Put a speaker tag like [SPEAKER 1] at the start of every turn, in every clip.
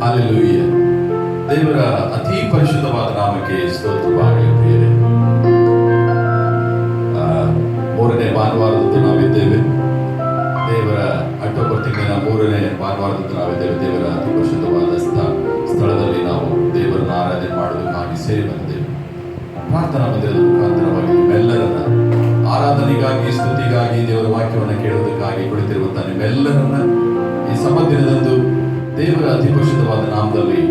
[SPEAKER 1] Hallelujah. ದೇವರ ಅತಿ ಪರಿಶುದ್ಧವಾದ ನಾಮಕ್ಕೆ ಸ್ತೋತ್ರವಾಗಲಿ. ಪ್ರಿಯರೇ, ಮೂರನೇ ಭಾನುವಾರದಂದು ನಾವಿದ್ದೇವೆ. ದೇವರ ಅಕ್ಟೋಬರ್ ತಿಂಗಳಿನ ಮೂರನೇ ಭಾನುವಾರದಂದು ನಾವಿದ್ದೇವೆ. ದೇವರ ಅತಿ ಪರಿಶುದ್ಧವಾದ ಸ್ಥಳದಲ್ಲಿ ನಾವು ದೇವರನ್ನು ಆರಾಧನೆ ಮಾಡುವುದಕ್ಕಾಗಿ ಸೇರಿ ಬಂದಿದ್ದೇವೆ. ಪ್ರಾರ್ಥನಾ ಮಂದಿರದ ಮುಖಾಂತರವಾಗಿ ನಿಮ್ಮೆಲ್ಲರನ್ನ ಆರಾಧನೆಗಾಗಿ, ಸ್ತುತಿಗಾಗಿ, ದೇವರ ವಾಕ್ಯವನ್ನು ಕೇಳುವುದಕ್ಕಾಗಿ ಕುಳಿತಿರುವಂತಹ ನಿಮ್ಮೆಲ್ಲರನ್ನ ಈ ಸಬ್ಬತ್ ದಿನದಂದು ದೇವರ ಅತಿ ಪರಿಶುದ್ಧವಾದ ನಾಮದಲ್ಲಿ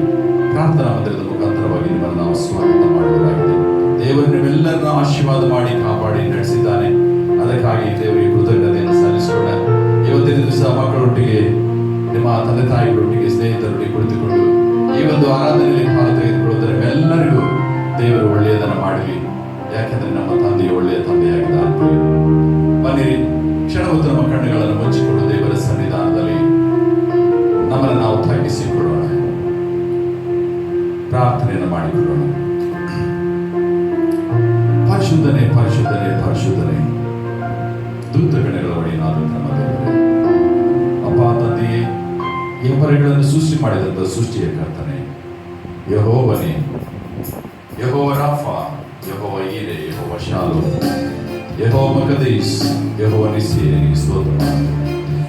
[SPEAKER 1] ಪ್ರಾರ್ಥನಾ ಮಂದಿರದ ಮುಖಾಂತರವಾಗಿ ನಿಮ್ಮನ್ನು ನಾವು ಸ್ವಾಗತ ಮಾಡುವುದಾಗಿದೆ. ದೇವರು ನಿಮ್ಮೆಲ್ಲರನ್ನ ಆಶೀರ್ವಾದ ಮಾಡಿ ಕಾಪಾಡಿ ನಡೆಸಿದ್ದಾನೆ. ಅದಕ್ಕಾಗಿ ದೇವರಿಗೆ ಕೃತಜ್ಞತೆಯನ್ನು ಸಲ್ಲಿಸೋಣ. ಇವತ್ತಿನ ದಿವಸ ಮಕ್ಕಳೊಟ್ಟಿಗೆ, ನಿಮ್ಮ ತಂದೆ ತಾಯಿಗಳೊಟ್ಟಿಗೆ, ಸ್ನೇಹಿತರೊಟ್ಟಿಗೆ ಕುಳಿತುಕೊಂಡು ಈ ಒಂದು ಆರಾಧನೆಯಲ್ಲಿ ಪಾಲು ತೆಗೆದುಕೊಳ್ಳುವುದರ ನಿಮ್ಮೆಲ್ಲರಿಗೂ ದೇವರು ಒಳ್ಳೆಯದನ್ನು ಮಾಡಲಿ. ಯಾಕೆಂದ್ರೆ ನಮ್ಮ ತಂದೆಯು ಒಳ್ಳೆಯ ತಂದೆಯಾಗಿದ್ದಾರೆ. ಬನ್ನಿರಿ, ಕ್ಷಣವೂ ನಮ್ಮ ಕಣ್ಣುಗಳನ್ನು ಮುಚ್ಚಿಕೊಂಡು ದೇವರ ಸನ್ನಿಧಾನದಲ್ಲಿ ನಮ್ಮನ್ನು ನಾವು ತಗ್ಗಿಸಿಕೊಳ್ಳೋಣ, ಪ್ರಾರ್ಥನೆಯನ್ನು ಮಾಡಿಕೊಳ್ಳೋಣ. ಪರಿಶುದ್ಧನೇ, ಪರಿಶುದ್ಧನೇ, ಪರಿಶುದ್ಧನೇ, ದೂತಗಣಗಳ ಒಡೆಯನಾದ ನಮ್ಮ ದೇವರೇ, ಅಪ್ಪ ತಂದೆಯೇ, ಈ ಹೊರಗಳನ್ನು ಸೃಷ್ಟಿ ಮಾಡಿದಂಥ ಸೃಷ್ಟಿಯ ಕರ್ತನೆ, ಯೆಹೋವನೇ, ಯೆಹೋವ ರಾಫಾ, ಯೆಹೋವ ಈರೆ, ಯೆಹೋವ ಶಾಲೋಮ್, ಯೆಹೋವ ಮಕದೀಸ್, ಯೆಹೋವ ನಿಸ್ಸಿ, ನಿನಗೆ ಸ್ತೋತ್ರ.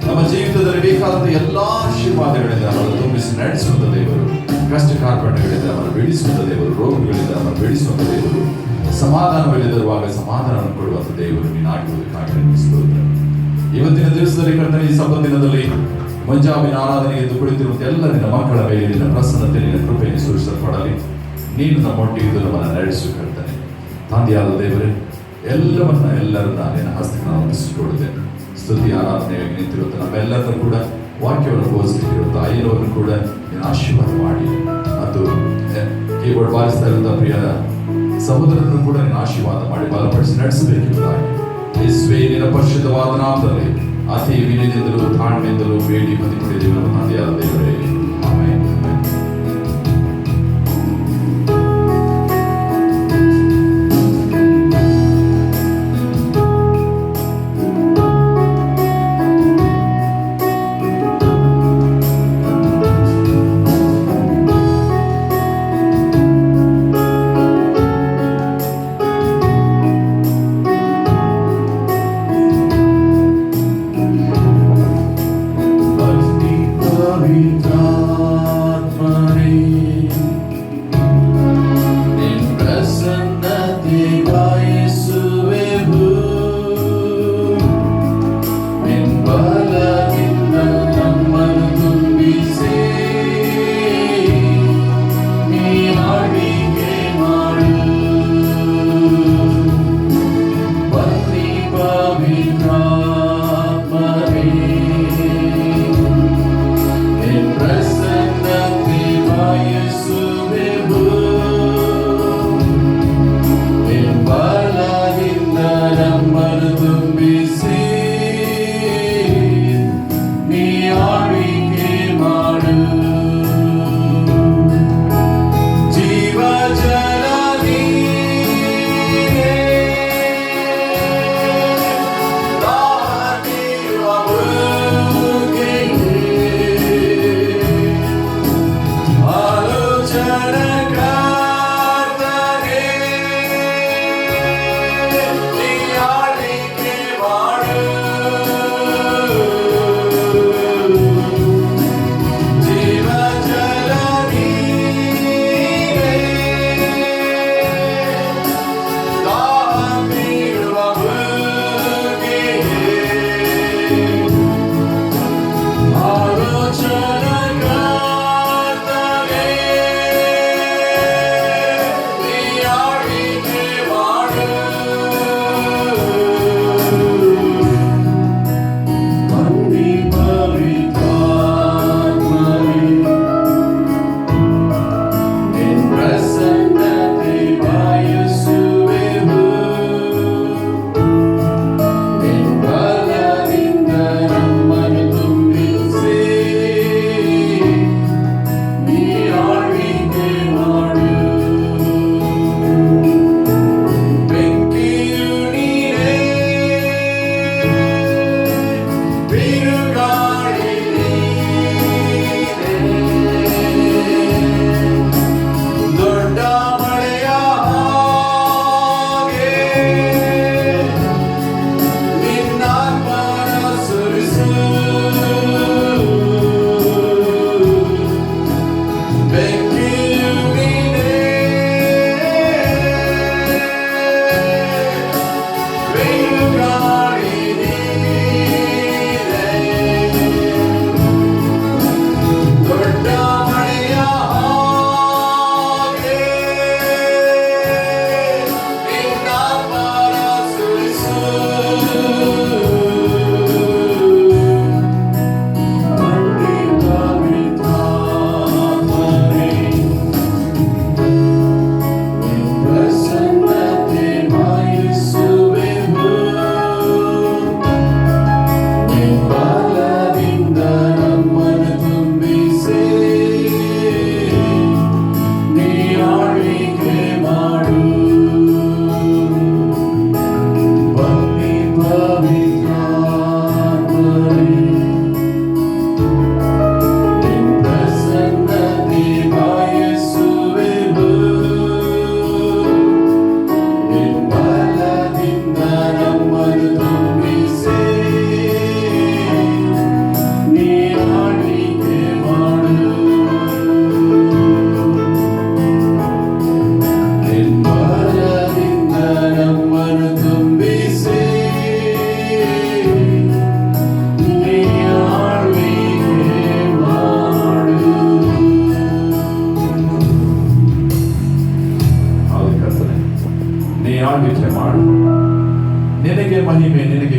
[SPEAKER 1] ನಮ್ಮ ಜೀವಿತದಲ್ಲಿ ಬೇಕಾದಂಥ ಎಲ್ಲಾ ಆಶೀರ್ವಾದಗಳಿಂದ ಅವರನ್ನು ತುಂಬಿಸಿ ನಡೆಸುವಂತ ದೇವರು, ಕಷ್ಟ ಕಾರ್ಪಣ್ಯಗಳಿಂದ ಅವರನ್ನು ಬಿಡಿಸುವಂತ ದೇವರು, ರೋಗಗಳಿಂದ ಅವರನ್ನು ಬಿಡಿಸುವಂತ ದೇವರು, ಸಮಾಧಾನವಿಲ್ಲದಿರುವಾಗ ಸಮಾಧಾನವನ್ನು ಕೊಡುವಂತ ದೇವರು ನೀನಾಗಿರುವುದಕ್ಕಾಗಿ ನಿನಗೆ ಸ್ತೋತ್ರ. ಇವತ್ತಿನ ದಿವಸದಲ್ಲಿ ಕರ್ತನೆ, ಈ ಸಬ್ಬತ್ ದಿನದಲ್ಲಿ ಮುಂಜಾವಿನ ಆರಾಧನೆಗೆ ಎದ್ದು ಕುಳಿತಿರುವಂತ ಎಲ್ಲ ನಿನ್ನ ಮಕ್ಕಳ ಮೇಲೆ ನಿನ್ನ ಪ್ರಸನ್ನತೆ, ನಿನ್ನ ಕೃಪೆಯನ್ನು ಸುರಿಸಲ್ಪಡಲಿ. ನೀನು ನಮ್ಮೊಟ್ಟಿಗೆ ನಮ್ಮನ್ನು ನಡೆಸು ಕರ್ತನೆ. ತಂದೆಯಾದ ದೇವರೇ, ಎಲ್ಲರನ್ನ ನಿನ್ನ ಹಸ್ತಕ್ಕೆ ನಾವು ಒಪ್ಪಿಸಿಕೊಳ್ಳುತ್ತೇನೆ. ಸ್ತುತಿ ಆರಾಧನೆಯಾಗಿ ನಿಂತಿರುವಂಥ ನಮ್ಮೆಲ್ಲರನ್ನು ಕೂಡ ವಾಕ್ಯವನ್ನು ಬೋಧಿಸುತ್ತಿರುವಂಥ ಐನವನ್ನು ಕೂಡ ನೀನು ಆಶೀರ್ವಾದ ಮಾಡಿ, ಮತ್ತು ಕೀಬೋರ್ಡ್ ಬಾರಿಸ್ತಾ ಇರುವಂಥ ಪ್ರಿಯರ ಸಹೋದರರನ್ನು ಕೂಡ ನೀನು ಆಶೀರ್ವಾದ ಮಾಡಿ ಬಲಪಡಿಸಿ ನಡೆಸಬೇಕೆಂಬುದಾಗಿ ಯೇಸುವೇ ನಿನ್ನ ಪರಿಶುದ್ಧವಾದ ನಾಮದಲ್ಲಿ ಅತಿ ವಿನಯದಿಂದಲೂ ತಾಳ್ಮೆಯಿಂದಲೂ ಬೇಡಿ ಹೊಂದಿಕೊಂಡಿದ್ದೇವೆ ನಮ್ಮ ತಂದೆಯಾದ ದೇವರೇ, ಆಮೆನ್.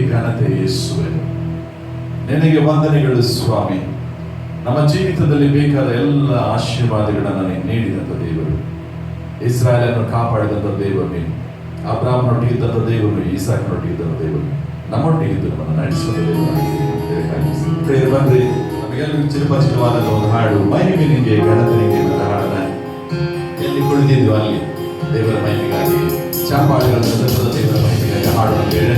[SPEAKER 1] ಘನತೆ ಯೇಸುವೆ. ನಿನಗೆ ವಂದನೆಗಳು ಸ್ವಾಮಿ. ನಮ್ಮ ಜೀವಿತದಲ್ಲಿ ಬೇಕಾದ ಎಲ್ಲ ಆಶೀರ್ವಾದಗಳನ್ನು ನೀಡಿದಂಥ ದೇವರು, ಇಸ್ರಾಯೇಲನ್ನು ಕಾಪಾಡಿದಂಥ ದೇವರು ನೀನು. ಅಬ್ರಾಹ್ಮನೊಟ್ಟಿಗಿದ್ದಂಥ ದೇವರು, ಈಸಾಕನೊಟ್ಟಿಗಿದ್ದಂಥ ದೇವರು, ನಮ್ಮೊಟ್ಟಿಗಿದ್ದು ನಮ್ಮನ್ನು ನಡೆಸುವ ದೇವರು. ಬಂದ್ರೆ ನಮಗೆಲ್ಲರಿಗೂ ಚಿರಪರಿಚಿತವಾದ ಒಂದು ಹಾಡು, ಮಹಿಮೆನಿಗೆ ಗಣತನಿಗೆ ನನ್ನ ಹಾಡನ್ನ ಎಲ್ಲಿ ಕುಳಿತಿದ್ವು ಅಲ್ಲಿ ದೇವರ ಮಹಿಮೆಗಾಗಿ ಚಾಪಾಳಿಗಳ ದೇವರ ಮಹಿಮೆಗಾಗಿ ಹಾಡುವ ಬೇರೆ.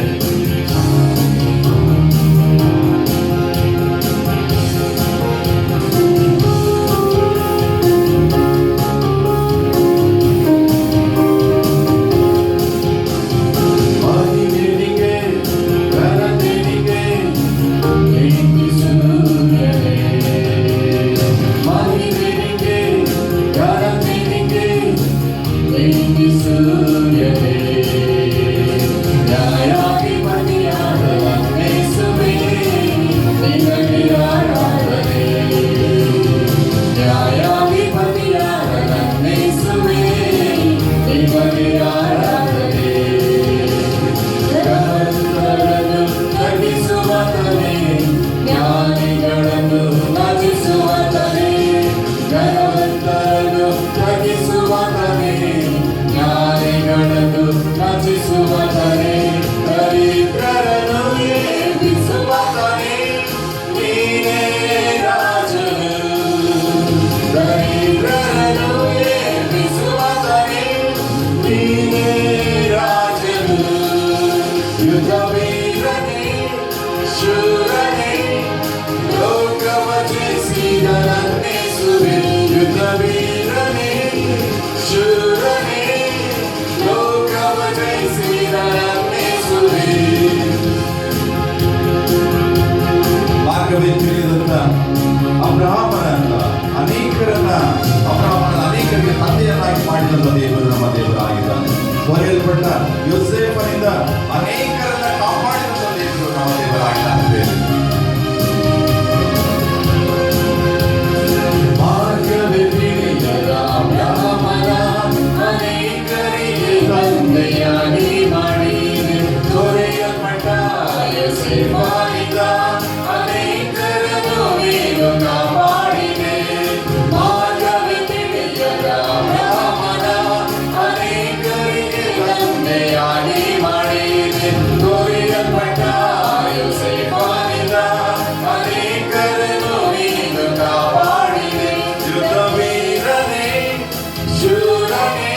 [SPEAKER 1] ಅನೇಕರಿಗೆ ತಂದೆಯನ್ನಾಗಿ ಮಾಡಿದಂಥ ದೇವರು ನಮ್ಮ ದೇವರಾಗಿದ್ದಾನೆ. ಕೊರೆಯಲ್ಪಟ್ಟ ಯೋಸೇಫನಿಂದ ಅನೇಕರನ್ನ ಕಾಪಾಡಿದಂಥ ದೇವರು ನಮ್ಮ ದೇವರಾಗಿದ್ದಾನೆ. ಅನೇಕರಿಗೆ ತಂದೆಯಾಗಿ ಮಾಡಿ ಕೊರೆಯಲ್ಪಟ್ಟ ಯೋಸೇಫನಿಂದ ಅನೇಕರನ್ನು ನೀನು ಕಾಪಾಡಿದೆ. ಅನೇಕರಿಗೆ ತಂದೆಯಾಗಿ ಮಾಡಿದೆ ಕೊರೆಯಲ್ಪಟ್ಟ ಯೋಸೇಫನಿಂದ ಅನೇಕರನ್ನು ನೀನು ಕಾಪಾಡಿದೆ. ಯುದ್ಧವೀರನೇ ಶೂರನೇ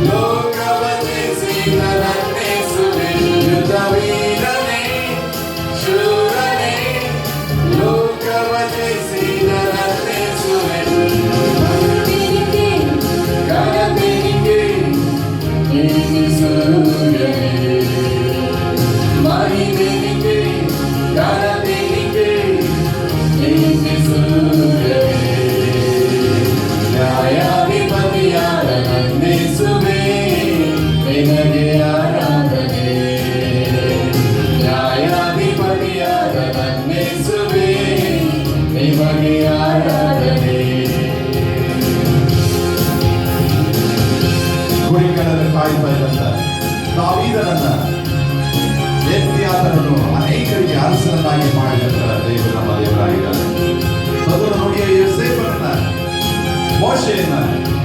[SPEAKER 1] ಲೋಕವ ಜಯಿಸಿದ ನನ್ನೇಸುವೆ. ಯುದ್ಧವೀರನೇ ಶೂರನೇ ಲೋಕವ ಜಯಿಸಿದ ನನ್ನೇಸುವೆ. ಗಣತಿನಿಗೆ ಸೂರ್ಯನೇ ಮಹಿಮೆನಿಗೆ ಗಣತಿನಿಗೆ ಸೂರ್ಯನೇ ನ್ಯಾಯಾಧಿಪತಿಯಾದ ನನ್ನೇಸುವೆ. ನಿನಗೆ ಆರಾಧನೆ. ನ್ಯಾಯಾಧಿಪತಿಯಾದ ನನ್ನೇಸುವೆ. ನಿಮಗೆ ಆರಾಧನೆ. ಗುರಿಗಳನ್ನು ಕಾಯ್ತಾ ಇದ್ದಂತ ದಾವೀದನನ್ನ ಎತ್ತಿಯಾತನನ್ನು ಅನೇಕರಿಗೆ ಅರಸನನ್ನಾಗಿ ಮಾಡಿದಂತ ದೇವರು ನಮ್ಮ ದೇವರಾಗಿದ್ದಾನೆ. ಮೊದಲು ನೋಡಿಯ ಯೋಸೇಫನನ್ನ ಮೋಶೆಯನ್ನ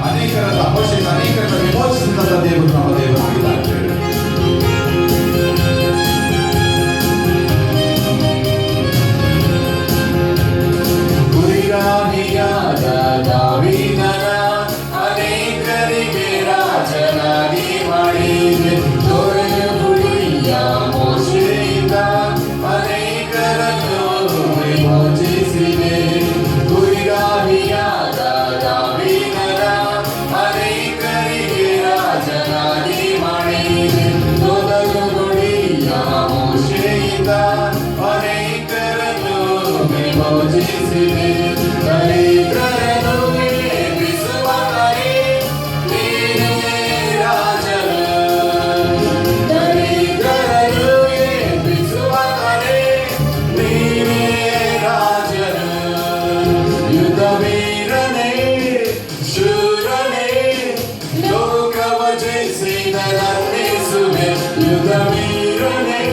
[SPEAKER 1] ಅನೇಕರನ್ನ ವಿಮೋಚಿಸಿದಂತ ದೇವರು ನಮ್ಮ ದೇವರಾಗಿದ್ದಾನೆ. ಗುರಿಗಾನಿಯಾದ ದಾವೀದನ ಅನೇಕರಿಗೆ ರಾಜನಾಗಿ ಮಾಡಿದೆ. ದೊರೆಯ ಗುರಿಯ ಮೋಶೆಯಿಂದ ಅನೇಕರನ್ನು ವಿಮೋಚಿಸಿದೆ. ಗುರಿಗಾನಿಯಾದ ದಾವೀದನ ಅನೇಕರಿಗೆ ರಾಜನಾಗಿ ಮಾಡಿದೆ. ಮೊದಲು ಗುರಿಯ ಮೋಶೆಯಿಂದ ಅನೇಕರನ್ನು ವಿಮೋಚಿಸಿದೆ. ದರಿದ್ರರನ್ನು ಎಬ್ಬಿಸುವ ಕರೆ ನೀನೇ ರಾಜನು. ದರಿದ್ರರನ್ನು ಎಬ್ಬಿಸುವ ಕರೆ ನೀನೇ ರಾಜನು. ಯುದ್ಧವೀರನೇ ಶೂರನೇ ಲೋಕವ ಜಯಿಸಿದ ನನ್ನೇಸುವೆ. ಯುದ್ಧವೀರನೇ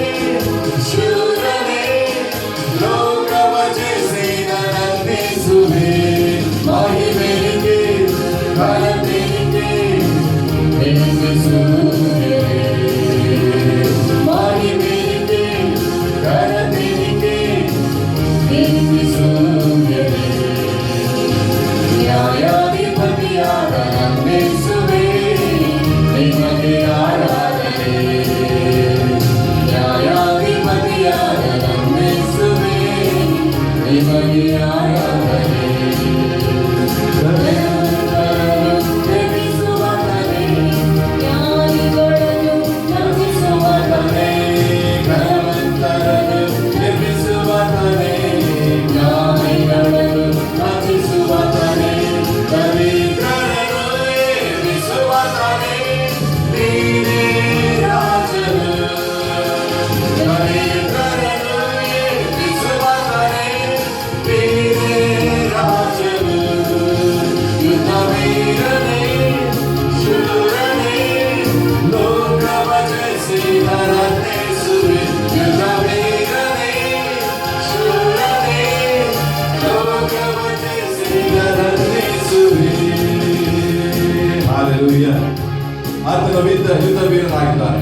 [SPEAKER 1] ಯುದ್ಧ ವೀರನಾಗಿದ್ದಾನೆ,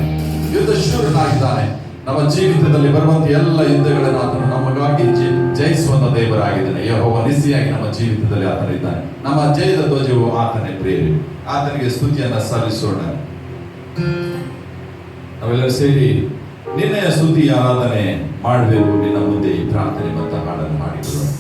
[SPEAKER 1] ಯುದ್ಧ ಶೂರನಾಗಿದ್ದಾನೆ. ನಮ್ಮ ಜೀವಿತದಲ್ಲಿ ಬರುವಂತ ಎಲ್ಲ ಯುದ್ಧಗಳನ್ನು ಆತನು ನಮಗಾಗಿ ಜಯಿಸುವಂತ ದೇವರಾಗಿದ್ದಾನೆ. ಯೆಹೋವ ನಿಸ್ಸಿಯಾಗಿ ನಮ್ಮ ಜೀವಿತದಲ್ಲಿ ಆತನಿದ್ದಾನೆ. ನಮ್ಮ ಜಯದ ಧ್ವಜವು ಆತನೇ ಪ್ರೇರಿ. ಆತನಿಗೆ ಸ್ತುತಿಯನ್ನ ಸಲ್ಲಿಸೋಣ. ನಾವೆಲ್ಲರೂ ಸೇರಿ ನಿನ್ನೆಯ ಸ್ತುತಿ ಆರಾಧನೆ ಮಾಡಬೇಕು. ನಿನ್ನ ಮುಂದೆ ಈ ಪ್ರಾರ್ಥನೆ ಮತ್ತು ಹಾಡನ್ನು ಮಾಡಿಕೊಳ್ಳೋಣ.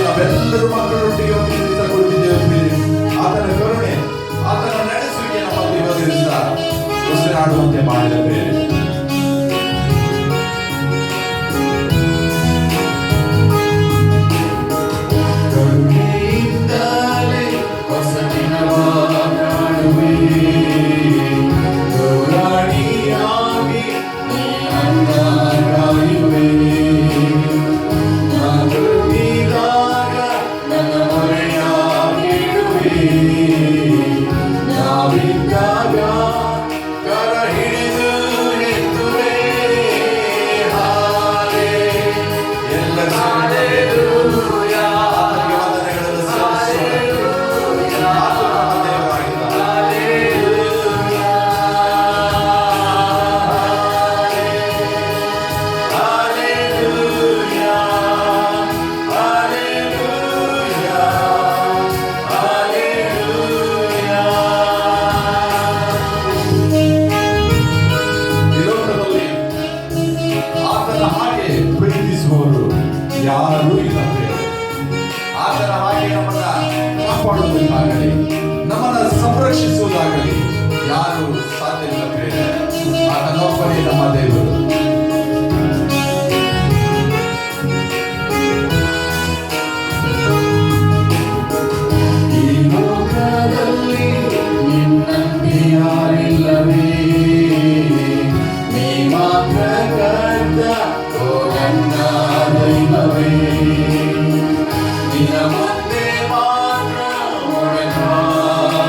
[SPEAKER 1] ನಾವೆಲ್ಲರೂ ಮಕ್ಕಳೊಟ್ಟಿಗೆ ಒಂದು ದಿವಸ ಕುಳಿತಿದ್ದೇವೆ. ಆತನ ಕರುಣೆ, ಆತನ ನಡೆಸುವಿಕೆ ನಮ್ಮಲ್ಲಿ ಇರುವುದರಿಂದ ಉಸಿರಾಡುವಂತೆ ಮಾಡಿದ ಪ್ರೇರೆ. ಕರುಣೆಯಿಂದಲೇ ಹೊಸ ದಿನವ ಕಾಣುವೆ, ಗೌರಾಣಿಯಾಗಿ ನೀ ನನ್ನ ಕಾಯುವೆ. ಯಾರೂ ಇಲ್ಲ ಪ್ರೇರೆ. ಆತನ ಹಾಗೆ ನಮ್ಮನ್ನ ಕಾಪಾಡುವುದಾಗಲಿ, ನಮ್ಮನ್ನ ಸಂರಕ್ಷಿಸುವುದಾಗಲಿ ಯಾರು ಸಾಧ್ಯವಿಲ್ಲ ಪ್ರೇರೆ. ಆತನೊಬ್ಬನೇ ನಮ್ಮ ದೇವರು. ಈ ಲೋಕದಲ್ಲಿ ನಿನ್ನಂತೆ ಯಾರಿಲ್ಲವೇ, ನೀ ಮಾತ್ರ ಕರ್ತ ಓ ನನ್ನ ದೈವವೇ. ನಿನ್ನ ಮುಂದೆ ಮಾತ್ರ ಮೊಣಕಾಲುರುವೆ,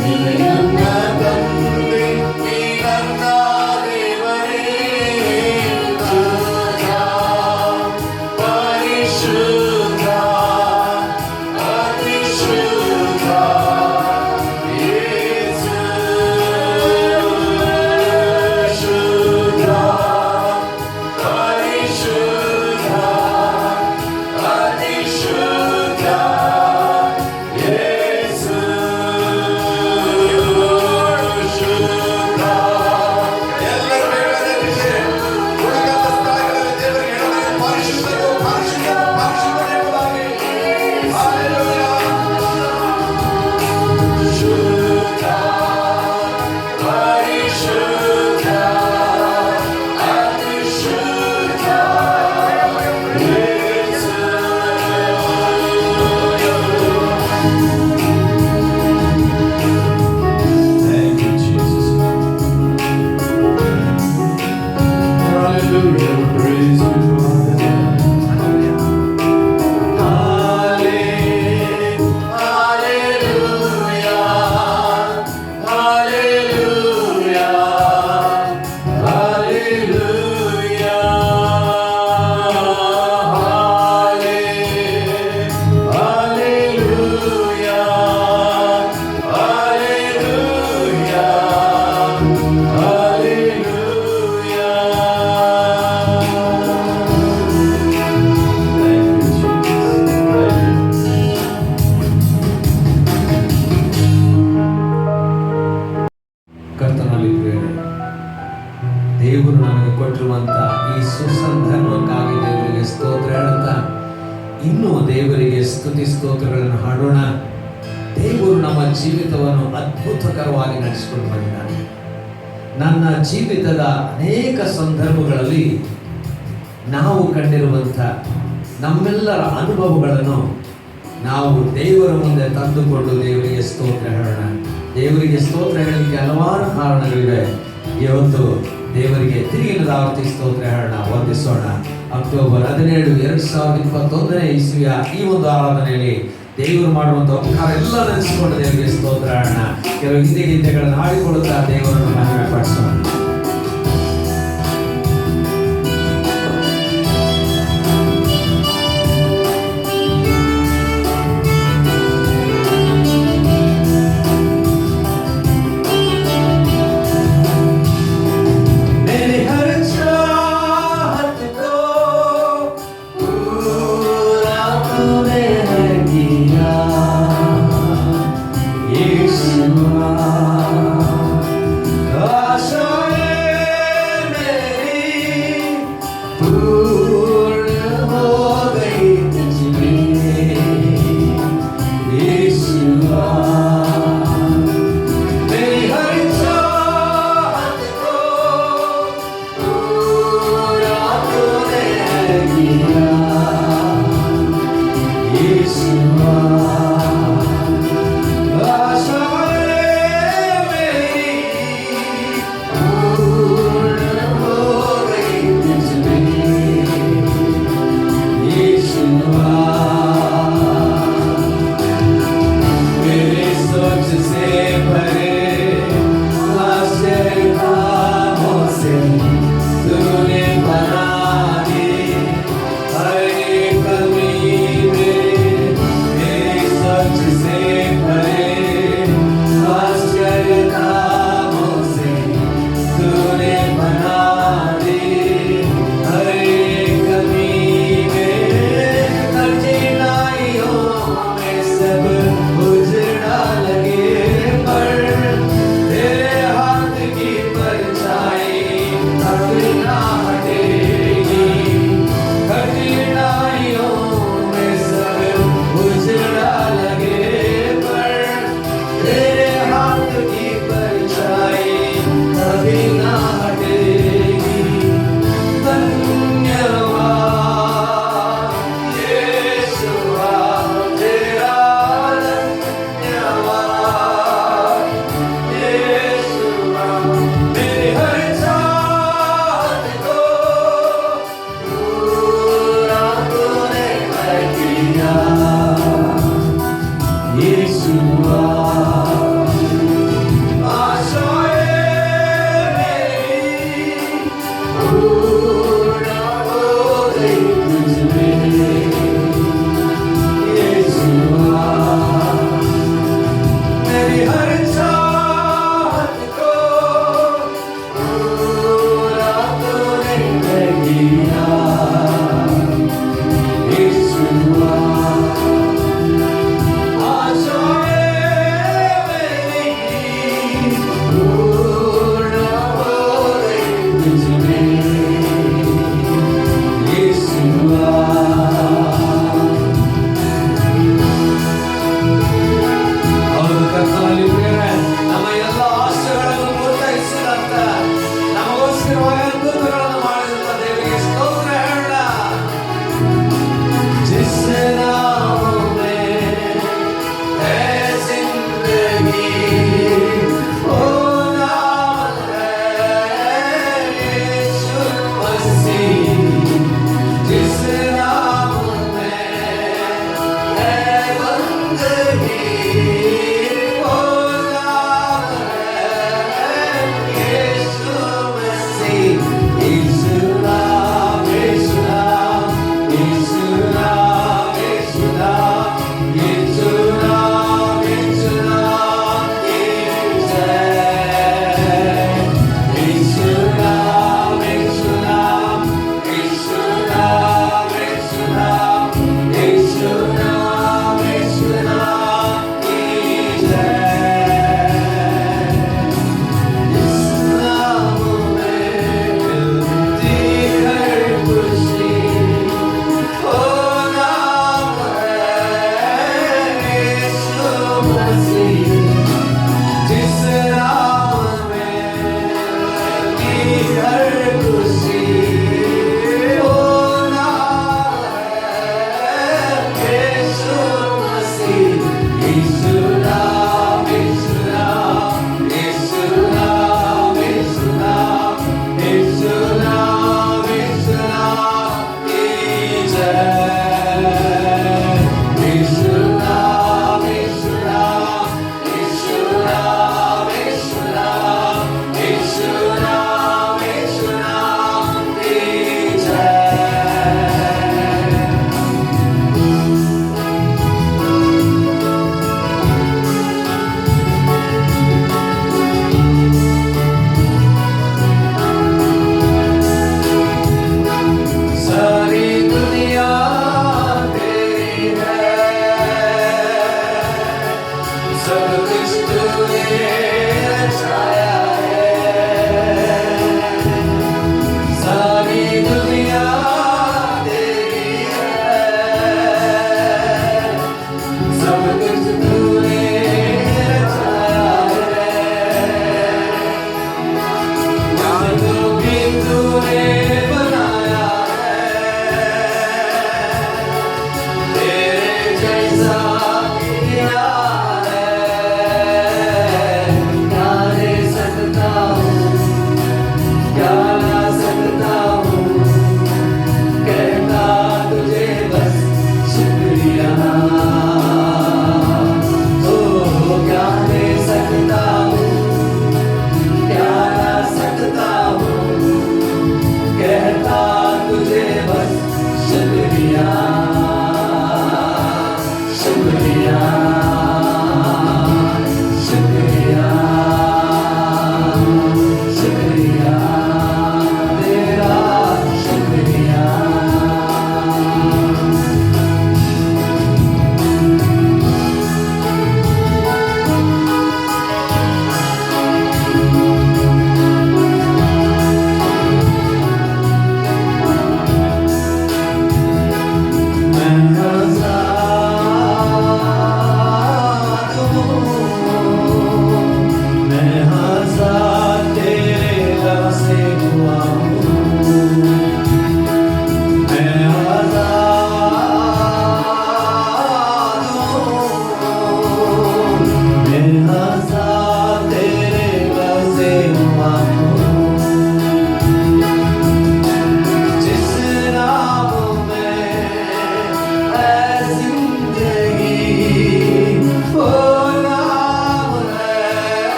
[SPEAKER 1] ನೀನೇ ನನ್ನ ತಂದೆ, ನೀ ನನ್ನ ದೇವರೇ. ಪರಿಶುದ್ಧ ಅತಿಶುದ್ಧ ಯೇಸು, ಶುದ್ಧ ಪರಿಶುದ್ಧ
[SPEAKER 2] ದೇವರು ನಮಗೆ ಕೊಟ್ಟಿರುವಂತ ಈ ಸುಸಂದರ್ಭಕ್ಕಾಗಿ ದೇವರಿಗೆ ಸ್ತೋತ್ರ ಹೇಳುತ್ತಾ ಇನ್ನೂ ದೇವರಿಗೆ ಸ್ತುತಿ ಸ್ತೋತ್ರಗಳನ್ನು ಹಾಡೋಣ. ದೇವರು ನಮ್ಮ ಜೀವಿತವನ್ನು ಅದ್ಭುತಕರವಾಗಿ ನಡೆಸಿಕೊಂಡು ಬಂದಿದ್ದಾನೆ. ನನ್ನ ಜೀವಿತದ ಅನೇಕ ಸಂದರ್ಭಗಳಲ್ಲಿ ನಾವು ಕಂಡಿರುವಂಥ ನಮ್ಮೆಲ್ಲರ ಅನುಭವಗಳನ್ನು ನಾವು ದೇವರ ಮುಂದೆ ತಂದುಕೊಂಡು ದೇವರಿಗೆ ಸ್ತೋತ್ರ ಹೇಳೋಣ. ದೇವರಿಗೆ ಸ್ತೋತ್ರ ಹೇಳಲಿಕ್ಕೆ ಹಲವಾರು ಕಾರಣಗಳಿವೆ. ಇವತ್ತು ದೇವರಿಗೆ ತಿರುಗಿನದ ಆವರ್ತಿ ಸ್ತೋತ್ರ ಹೇಳೋಣ, ವಂದಿಸೋಣ. ಅಕ್ಟೋಬರ್ 17, 2021 ಇಸ್ವಿಯ ಈ ಒಂದು ಆರಾಧನೆಯಲ್ಲಿ ದೇವರು ಮಾಡುವಂಥ ಉಪಕಾರ ಎಲ್ಲ ನೆನೆಸಿಕೊಂಡು ದೇವರಿಗೆ ಸ್ತೋತ್ರ ಹೇಳೋಣ. ಕೆಲವು ಹಿಂದಿ ಗೀತೆಗಳನ್ನು ಹಾಡಿಕೊಳ್ಳುತ್ತಾ ದೇವರನ್ನು ಮಹಿಮೆ ಪಡಿಸೋಣ. Yes, you are.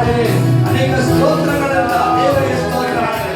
[SPEAKER 2] ಹಾಡೆ ಅನೇಕ ಸ್ತೋತ್ರಗಳೆಲ್ಲ ದೇವರಿಗೆ ಸ್ತೋತ್ರ ಹಾಡೆ.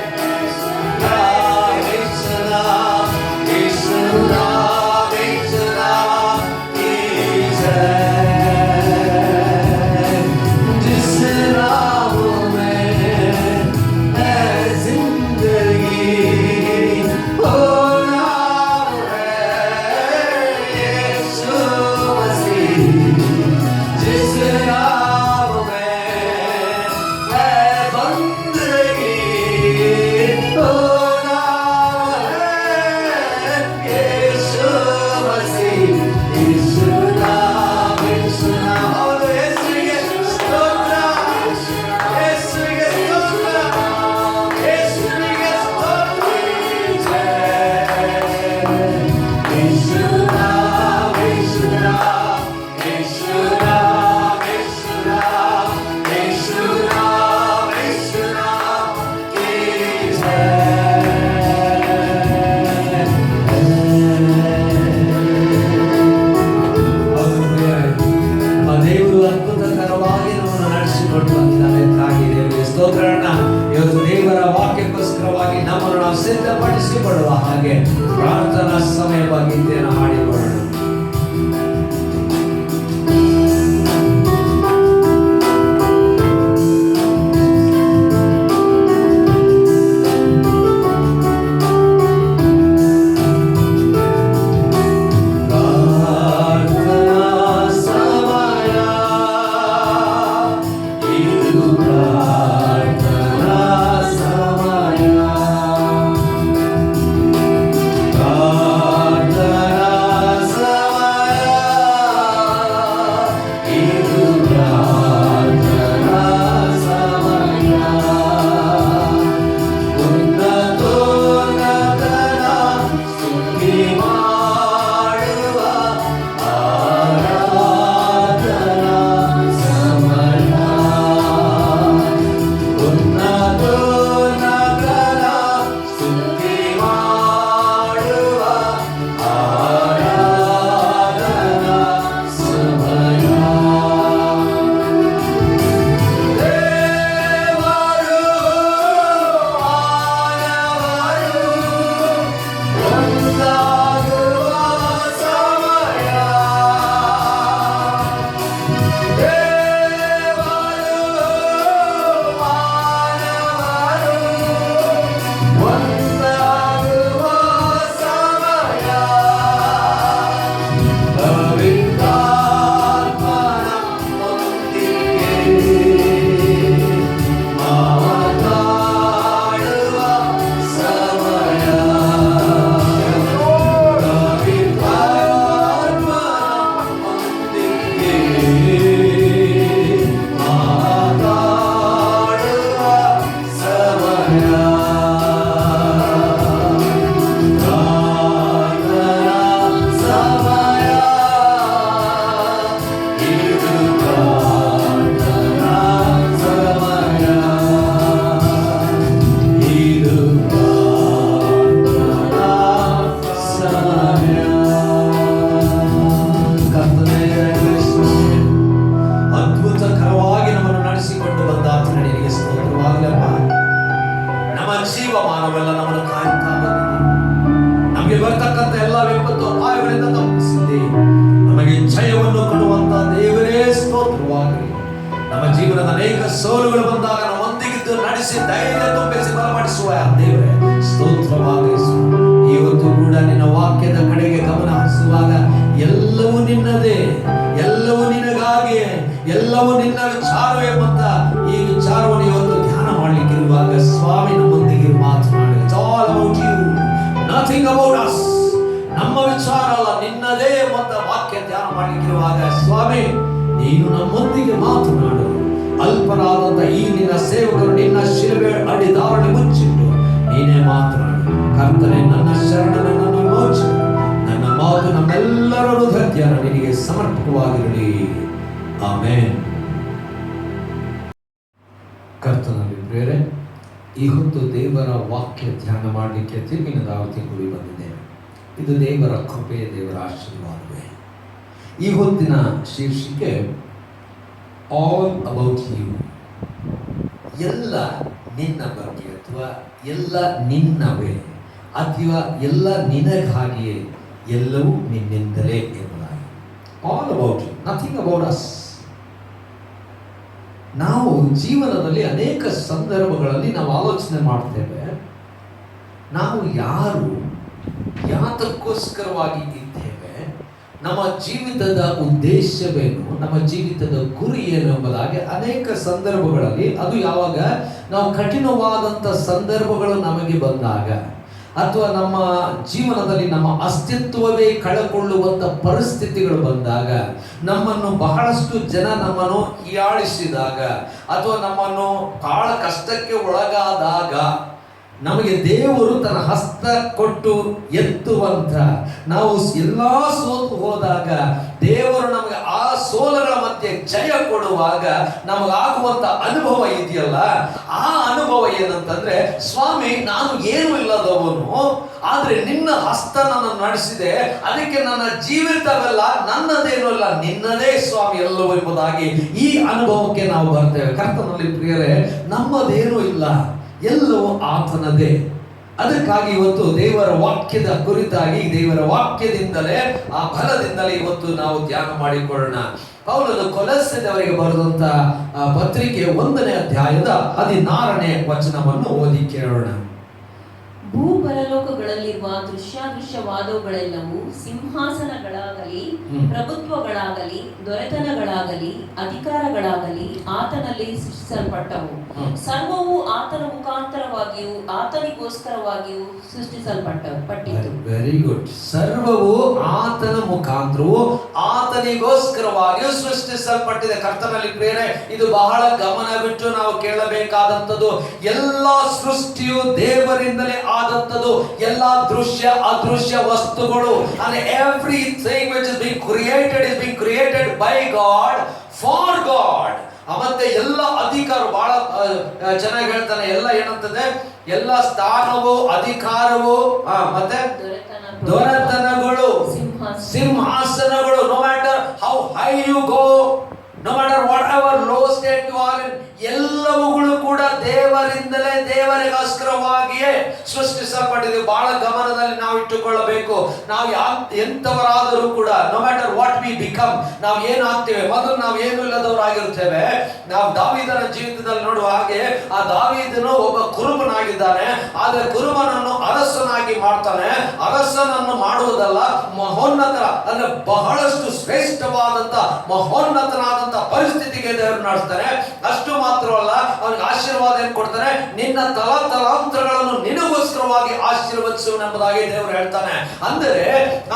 [SPEAKER 2] ಇವತ್ತು ದೇವರ ವಾಕ್ಯಕ್ಕೋಸ್ಕರವಾಗಿ ನಮ್ಮನ್ನು ನಾವು ಸಿದ್ಧಪಡಿಸಿಕೊಳ್ಳುವ ಹಾಗೆ ಪ್ರಾರ್ಥನಾ ಸಮಯವಾಗಿದ್ದೇನೆ ಹಾಡಿಕೊಳ್ಳೋಣ. ಜೀವಮಾನವೆಲ್ಲ ನಮ್ಮನ್ನು ಕಾಯುತ್ತಾ ಬಂದಿದೆ. ನಮಗೆ ಬರ್ತಕ್ಕಂಥ ಎಲ್ಲ ವಿಪತ್ತು ಅಪಾಯಗಳಿಂದ ತಪ್ಪಿಸಿದೆ. ನಮಗೆ ಜಯವನ್ನು ಕೊಡುವಂತ ದೇವರೇ ಸ್ತೋತ್ರವಾಗಲಿ. ನಮ್ಮ ಜೀವನದ ಅನೇಕ ಸೋಲುಗಳು ಬಂದಾಗ ನಮ್ಮೊಂದಿಗಿದ್ದು ನಡೆಸಿ ಧೈರ್ಯ ತುಂಬಿಸಿ ಬಲಪಡಿಸುವ ದೇವರೇ ಸ್ತೋತ್ರವಾಗಲಿ. ಇವತ್ತು ಕೂಡ ನಿನ್ನ ವಾಕ್ಯದ ಕಡೆಗೆ ಗಮನ ಹರಿಸುವಾಗ ಎಲ್ಲವೂ ನಿನ್ನದೇ, ಎಲ್ಲವೂ ನಿನಗಾಗಿ, ಎಲ್ಲವೂ ನಿನ್ನ ವಿಚಾರವೇ ಎಂಬಂತ ಈ ವಿಚಾರವನ್ನು ಇವತ್ತು ಧ್ಯಾನ ಮಾಡಲಿಕ್ಕಿರುವಾಗ ಸ್ವಾಮಿ ನಮ್ಮೊಂದಿಗೆ ಮಾತನಾಡಿ. It's all about you, nothing about us. ನಮ್ಮ ವಿಚಾರ ಅಲ್ಲ, ನಿನ್ನದೇ ಎಂಬಂತ ವಾಕ್ಯ ಧ್ಯಾನ ಮಾಡಲಿಕ್ಕಿರುವಾಗ ಸ್ವಾಮಿ ನೀನು ನಮ್ಮೊಂದಿಗೆ ಮಾತನಾಡು. ಅಲ್ಪರಾದಂತ ಈ ನಿನ್ನ ಸೇವಕರು ನಿನ್ನ ಶಿಲುಬೆ ಅಡಿ ದಾವಣಿ ಮುಚ್ಚಿಟ್ಟು ನೀನೇ ಮಾತನಾಡು. ಕರ್ತನೆ, ನನ್ನ ಶರಣನ ನನ್ನ ಮೋಚನ, ನನ್ನ ಮಾತು ನಮ್ಮೆಲ್ಲರ ಹೃದಯ ನಿನಗೆ ಸಮರ್ಪಕವಾಗಿರಲಿ. ಆಮೆನ್. ಕರ್ತನಲ್ಲಿ ಪ್ರೇರೆ, ಈ ಹೊತ್ತು ದೇವರ ವಾಕ್ಯ ಧ್ಯಾನ ಮಾಡಲಿಕ್ಕೆ ತಿರುಗಿನ ದಾವತಿ ಕೂಡಿ ಬಂದಿದ್ದೇನೆ. ಇದು ದೇವರ ಕೃಪೆ, ದೇವರ ಆಶೀರ್ವಾದವೇ. ಈ ಹೊತ್ತಿನ ಶೀರ್ಷಿಕೆ ಆಲ್ ಅಬೌಟ್ ಯು. ಎಲ್ಲ ನಿನ್ನ ಬಗ್ಗೆ ಅಥವಾ ಎಲ್ಲ ನಿನ್ನವೇ ಅಥವಾ ಎಲ್ಲ ನಿನಗಾಗಿಯೇ, ಎಲ್ಲವೂ ನಿನ್ನಿಂದಲೇ ಎಂಬುದಾಗಿ. All about you, nothing about us. ನಾವು ಜೀವನದಲ್ಲಿ ಅನೇಕ ಸಂದರ್ಭಗಳಲ್ಲಿ ನಾವು ಆಲೋಚನೆ ಮಾಡ್ತೇವೆ, ನಾವು ಯಾರು, ಯಾತಕ್ಕೋಸ್ಕರವಾಗಿ ಇದ್ದೇವೆ, ನಮ್ಮ ಜೀವಿತದ ಉದ್ದೇಶವೇನು, ನಮ್ಮ ಜೀವಿತದ ಗುರಿ ಏನು ಎಂಬುದಾಗಿ ಅನೇಕ ಸಂದರ್ಭಗಳಲ್ಲಿ, ಅದು ಯಾವಾಗ ನಾವು ಕಠಿಣವಾದಂಥ ಸಂದರ್ಭಗಳು ನಮಗೆ ಬಂದಾಗ ಅಥವಾ ನಮ್ಮ ಜೀವನದಲ್ಲಿ ನಮ್ಮ ಅಸ್ತಿತ್ವವೇ ಕಳಕೊಳ್ಳುವಂಥ ಪರಿಸ್ಥಿತಿಗಳು ಬಂದಾಗ, ನಮ್ಮನ್ನು ಬಹಳಷ್ಟು ಜನ ನಮ್ಮನ್ನು ಹೀಯಾಳಿಸಿದಾಗ ಅಥವಾ ನಮ್ಮನ್ನು ಬಹಳ ಕಷ್ಟಕ್ಕೆ ಒಳಗಾದಾಗ ನಮಗೆ ದೇವರು ತನ್ನ ಹಸ್ತ ಕೊಟ್ಟು ಎತ್ತುವಂತ, ನಾವು ಎಲ್ಲ ಸೋತು ಹೋದಾಗ ದೇವರು ನಮಗೆ ಆ ಸೋಲಗಳ ಮಧ್ಯೆ ಜಯ ಕೊಡುವಾಗ ನಮಗಾಗುವಂತ ಅನುಭವ ಇದೆಯಲ್ಲ, ಆ ಅನುಭವ ಏನಂತಂದ್ರೆ, ಸ್ವಾಮಿ ನಾನು ಏನು ಇಲ್ಲದವನು, ಆದ್ರೆ ನಿನ್ನ ಹಸ್ತ ನನ್ನ ನಡೆಸಿದೆ, ಅದಕ್ಕೆ ನನ್ನ ಜೀವಿತವೆಲ್ಲ ನನ್ನದೇನು ಅಲ್ಲ, ನಿನ್ನದೇ ಸ್ವಾಮಿ ಎಲ್ಲವೂ ಎಂಬುದಾಗಿ ಈ ಅನುಭವಕ್ಕೆ ನಾವು ಬರ್ತೇವೆ. ಕರ್ತನಲ್ಲಿ ಪ್ರಿಯರೇ, ನಮ್ಮದೇನೂ ಇಲ್ಲ, ಎಲ್ಲವೂ ಆತನದೇ. ಅದಕ್ಕಾಗಿ ಇವತ್ತು ದೇವರ ವಾಕ್ಯದ ಕುರಿತಾಗಿ, ದೇವರ ವಾಕ್ಯದಿಂದಲೇ, ಆ ಫಲದಿಂದಲೇ ಇವತ್ತು ನಾವು ಧ್ಯಾನ ಮಾಡಿಕೊಳ್ಳೋಣ. ಪೌಲನು ಕೊಲಸ್ಸೆಯವರಿಗೆ ಬರೆದಂತ ಪತ್ರಿಕೆ 1ನೇ ಅಧ್ಯಾಯದ 16ನೇ ವಚನವನ್ನು ಓದಿ ಕೇಳೋಣ.
[SPEAKER 3] ಭೂಪರಲೋಕಗಳಲ್ಲಿರುವ ದೃಶ್ಯಾದೃಶ್ಯವಾದವುಗಳೆಲ್ಲವೂ, ಸಿಂಹಾಸನಗಳಾಗಲಿ, ಪ್ರಭುತ್ವಗಳಾಗಲಿ, ದೊರೆತನಗಳಾಗಲಿ, ಅಧಿಕಾರಗಳಾಗಲಿ ಆತನಲ್ಲಿ ಸೃಷ್ಟಿಸಲ್ಪಟ್ಟವು. ಸರ್ವವು ಆತನ ಮುಖಾಂತರವಾಗಿಯೂ ಆತನಿಗೋಸ್ಕರವಾಗಿಯೂ ಸೃಷ್ಟಿಸಲ್ಪಟ್ಟಿತು.
[SPEAKER 2] Very good. ಸರ್ವವು ಆತನ ಮುಖಾಂತರವೂ ಆತನಿಗೋಸ್ಕರವಾಗಿಯೂ ಸೃಷ್ಟಿಸಲ್ಪಟ್ಟಿದೆ. ಕರ್ತನಲ್ಲಿ ಪ್ರಿಯರೇ, ಇದು ಬಹಳ ಗಮನವಿಟ್ಟು ನಾವು ಕೇಳಬೇಕಾದಂಥದ್ದು. ಎಲ್ಲ ಸೃಷ್ಟಿಯು ದೇವರಿಂದಲೇ ಆದಂಥದ್ದು. ಎಲ್ಲ ದೃಶ್ಯ ಅದೃಶ್ಯ ವಸ್ತುಗಳು, and everything which is being created by God for God. ಮತ್ತೆ ಎಲ್ಲ ಅಧಿಕಾರ, ಬಹಳ ಚೆನ್ನಾಗಿ ಹೇಳ್ತಾನೆ, ಎಲ್ಲ ಏನಂತದೆ, ಎಲ್ಲ ಸ್ಥಾನವು, ಅಧಿಕಾರವು, ಮತ್ತೆ ದೊರೆತನಗಳು, ಸಿಂಹಾಸನಗಳು. No matter how high you go, no matter whatever low state you are in, ಎಲ್ಲವುಗಳು ಕೂಡ ದೇವರಿಂದಲೇ, ದೇವರಿಗೋಸ್ಕರವಾಗಿಯೇ ಸೃಷ್ಟಿಸಲ್ಪಟ್ಟಿದೆ. ಬಹಳ ಗಮನದಲ್ಲಿ ನಾವು ಇಟ್ಟುಕೊಳ್ಳಬೇಕು. ನಾವು ಎಂತವರಾದರೂ ಕೂಡ, no matter what we become, ನಾವು ಏನಾಗ್ತೇವೆ, ಮೊದಲು ನಾವು ಏನು ಇಲ್ಲದವರಾಗಿರ್ತೇವೆ. ನಾವು ದಾವೀದನ ಜೀವಿತದಲ್ಲಿ ನೋಡುವ ಹಾಗೆ, ಆ ದಾವೀದನು ಒಬ್ಬ ಕುರುಬನಾಗಿದ್ದಾನೆ, ಆದ್ರೆ ಕುರುಬನನ್ನು ಅರಸನಾಗಿ ಮಾಡ್ತಾನೆ. ಅರಸನನ್ನು ಮಾಡುವುದಲ್ಲ, ಮಹೋನ್ನತ ಅಂದ್ರೆ ಬಹಳಷ್ಟು ಶ್ರೇಷ್ಠವಾದಂತ ಮಹೋನ್ನತನಾದಂತ ಪರಿಸ್ಥಿತಿಗೆ ದೇವರು ನಡೆಸ್ತಾನೆ. ಅಷ್ಟು ಮಾತ್ರವಲ್ಲ, ಅವನಿಗೆ ಆಶೀರ್ವಾದ ಏನು ಕೊಡ್ತಾನೆ, ನಿನ್ನ ತಲಾಂತರಗಳನ್ನು ನಿನಗೋಸ್ಕರವಾಗಿ ಆಶೀರ್ವದಿಸುವನೆಂಬುದಾಗಿ ದೇವರು ಹೇಳ್ತಾನೆ. ಅಂದರೆ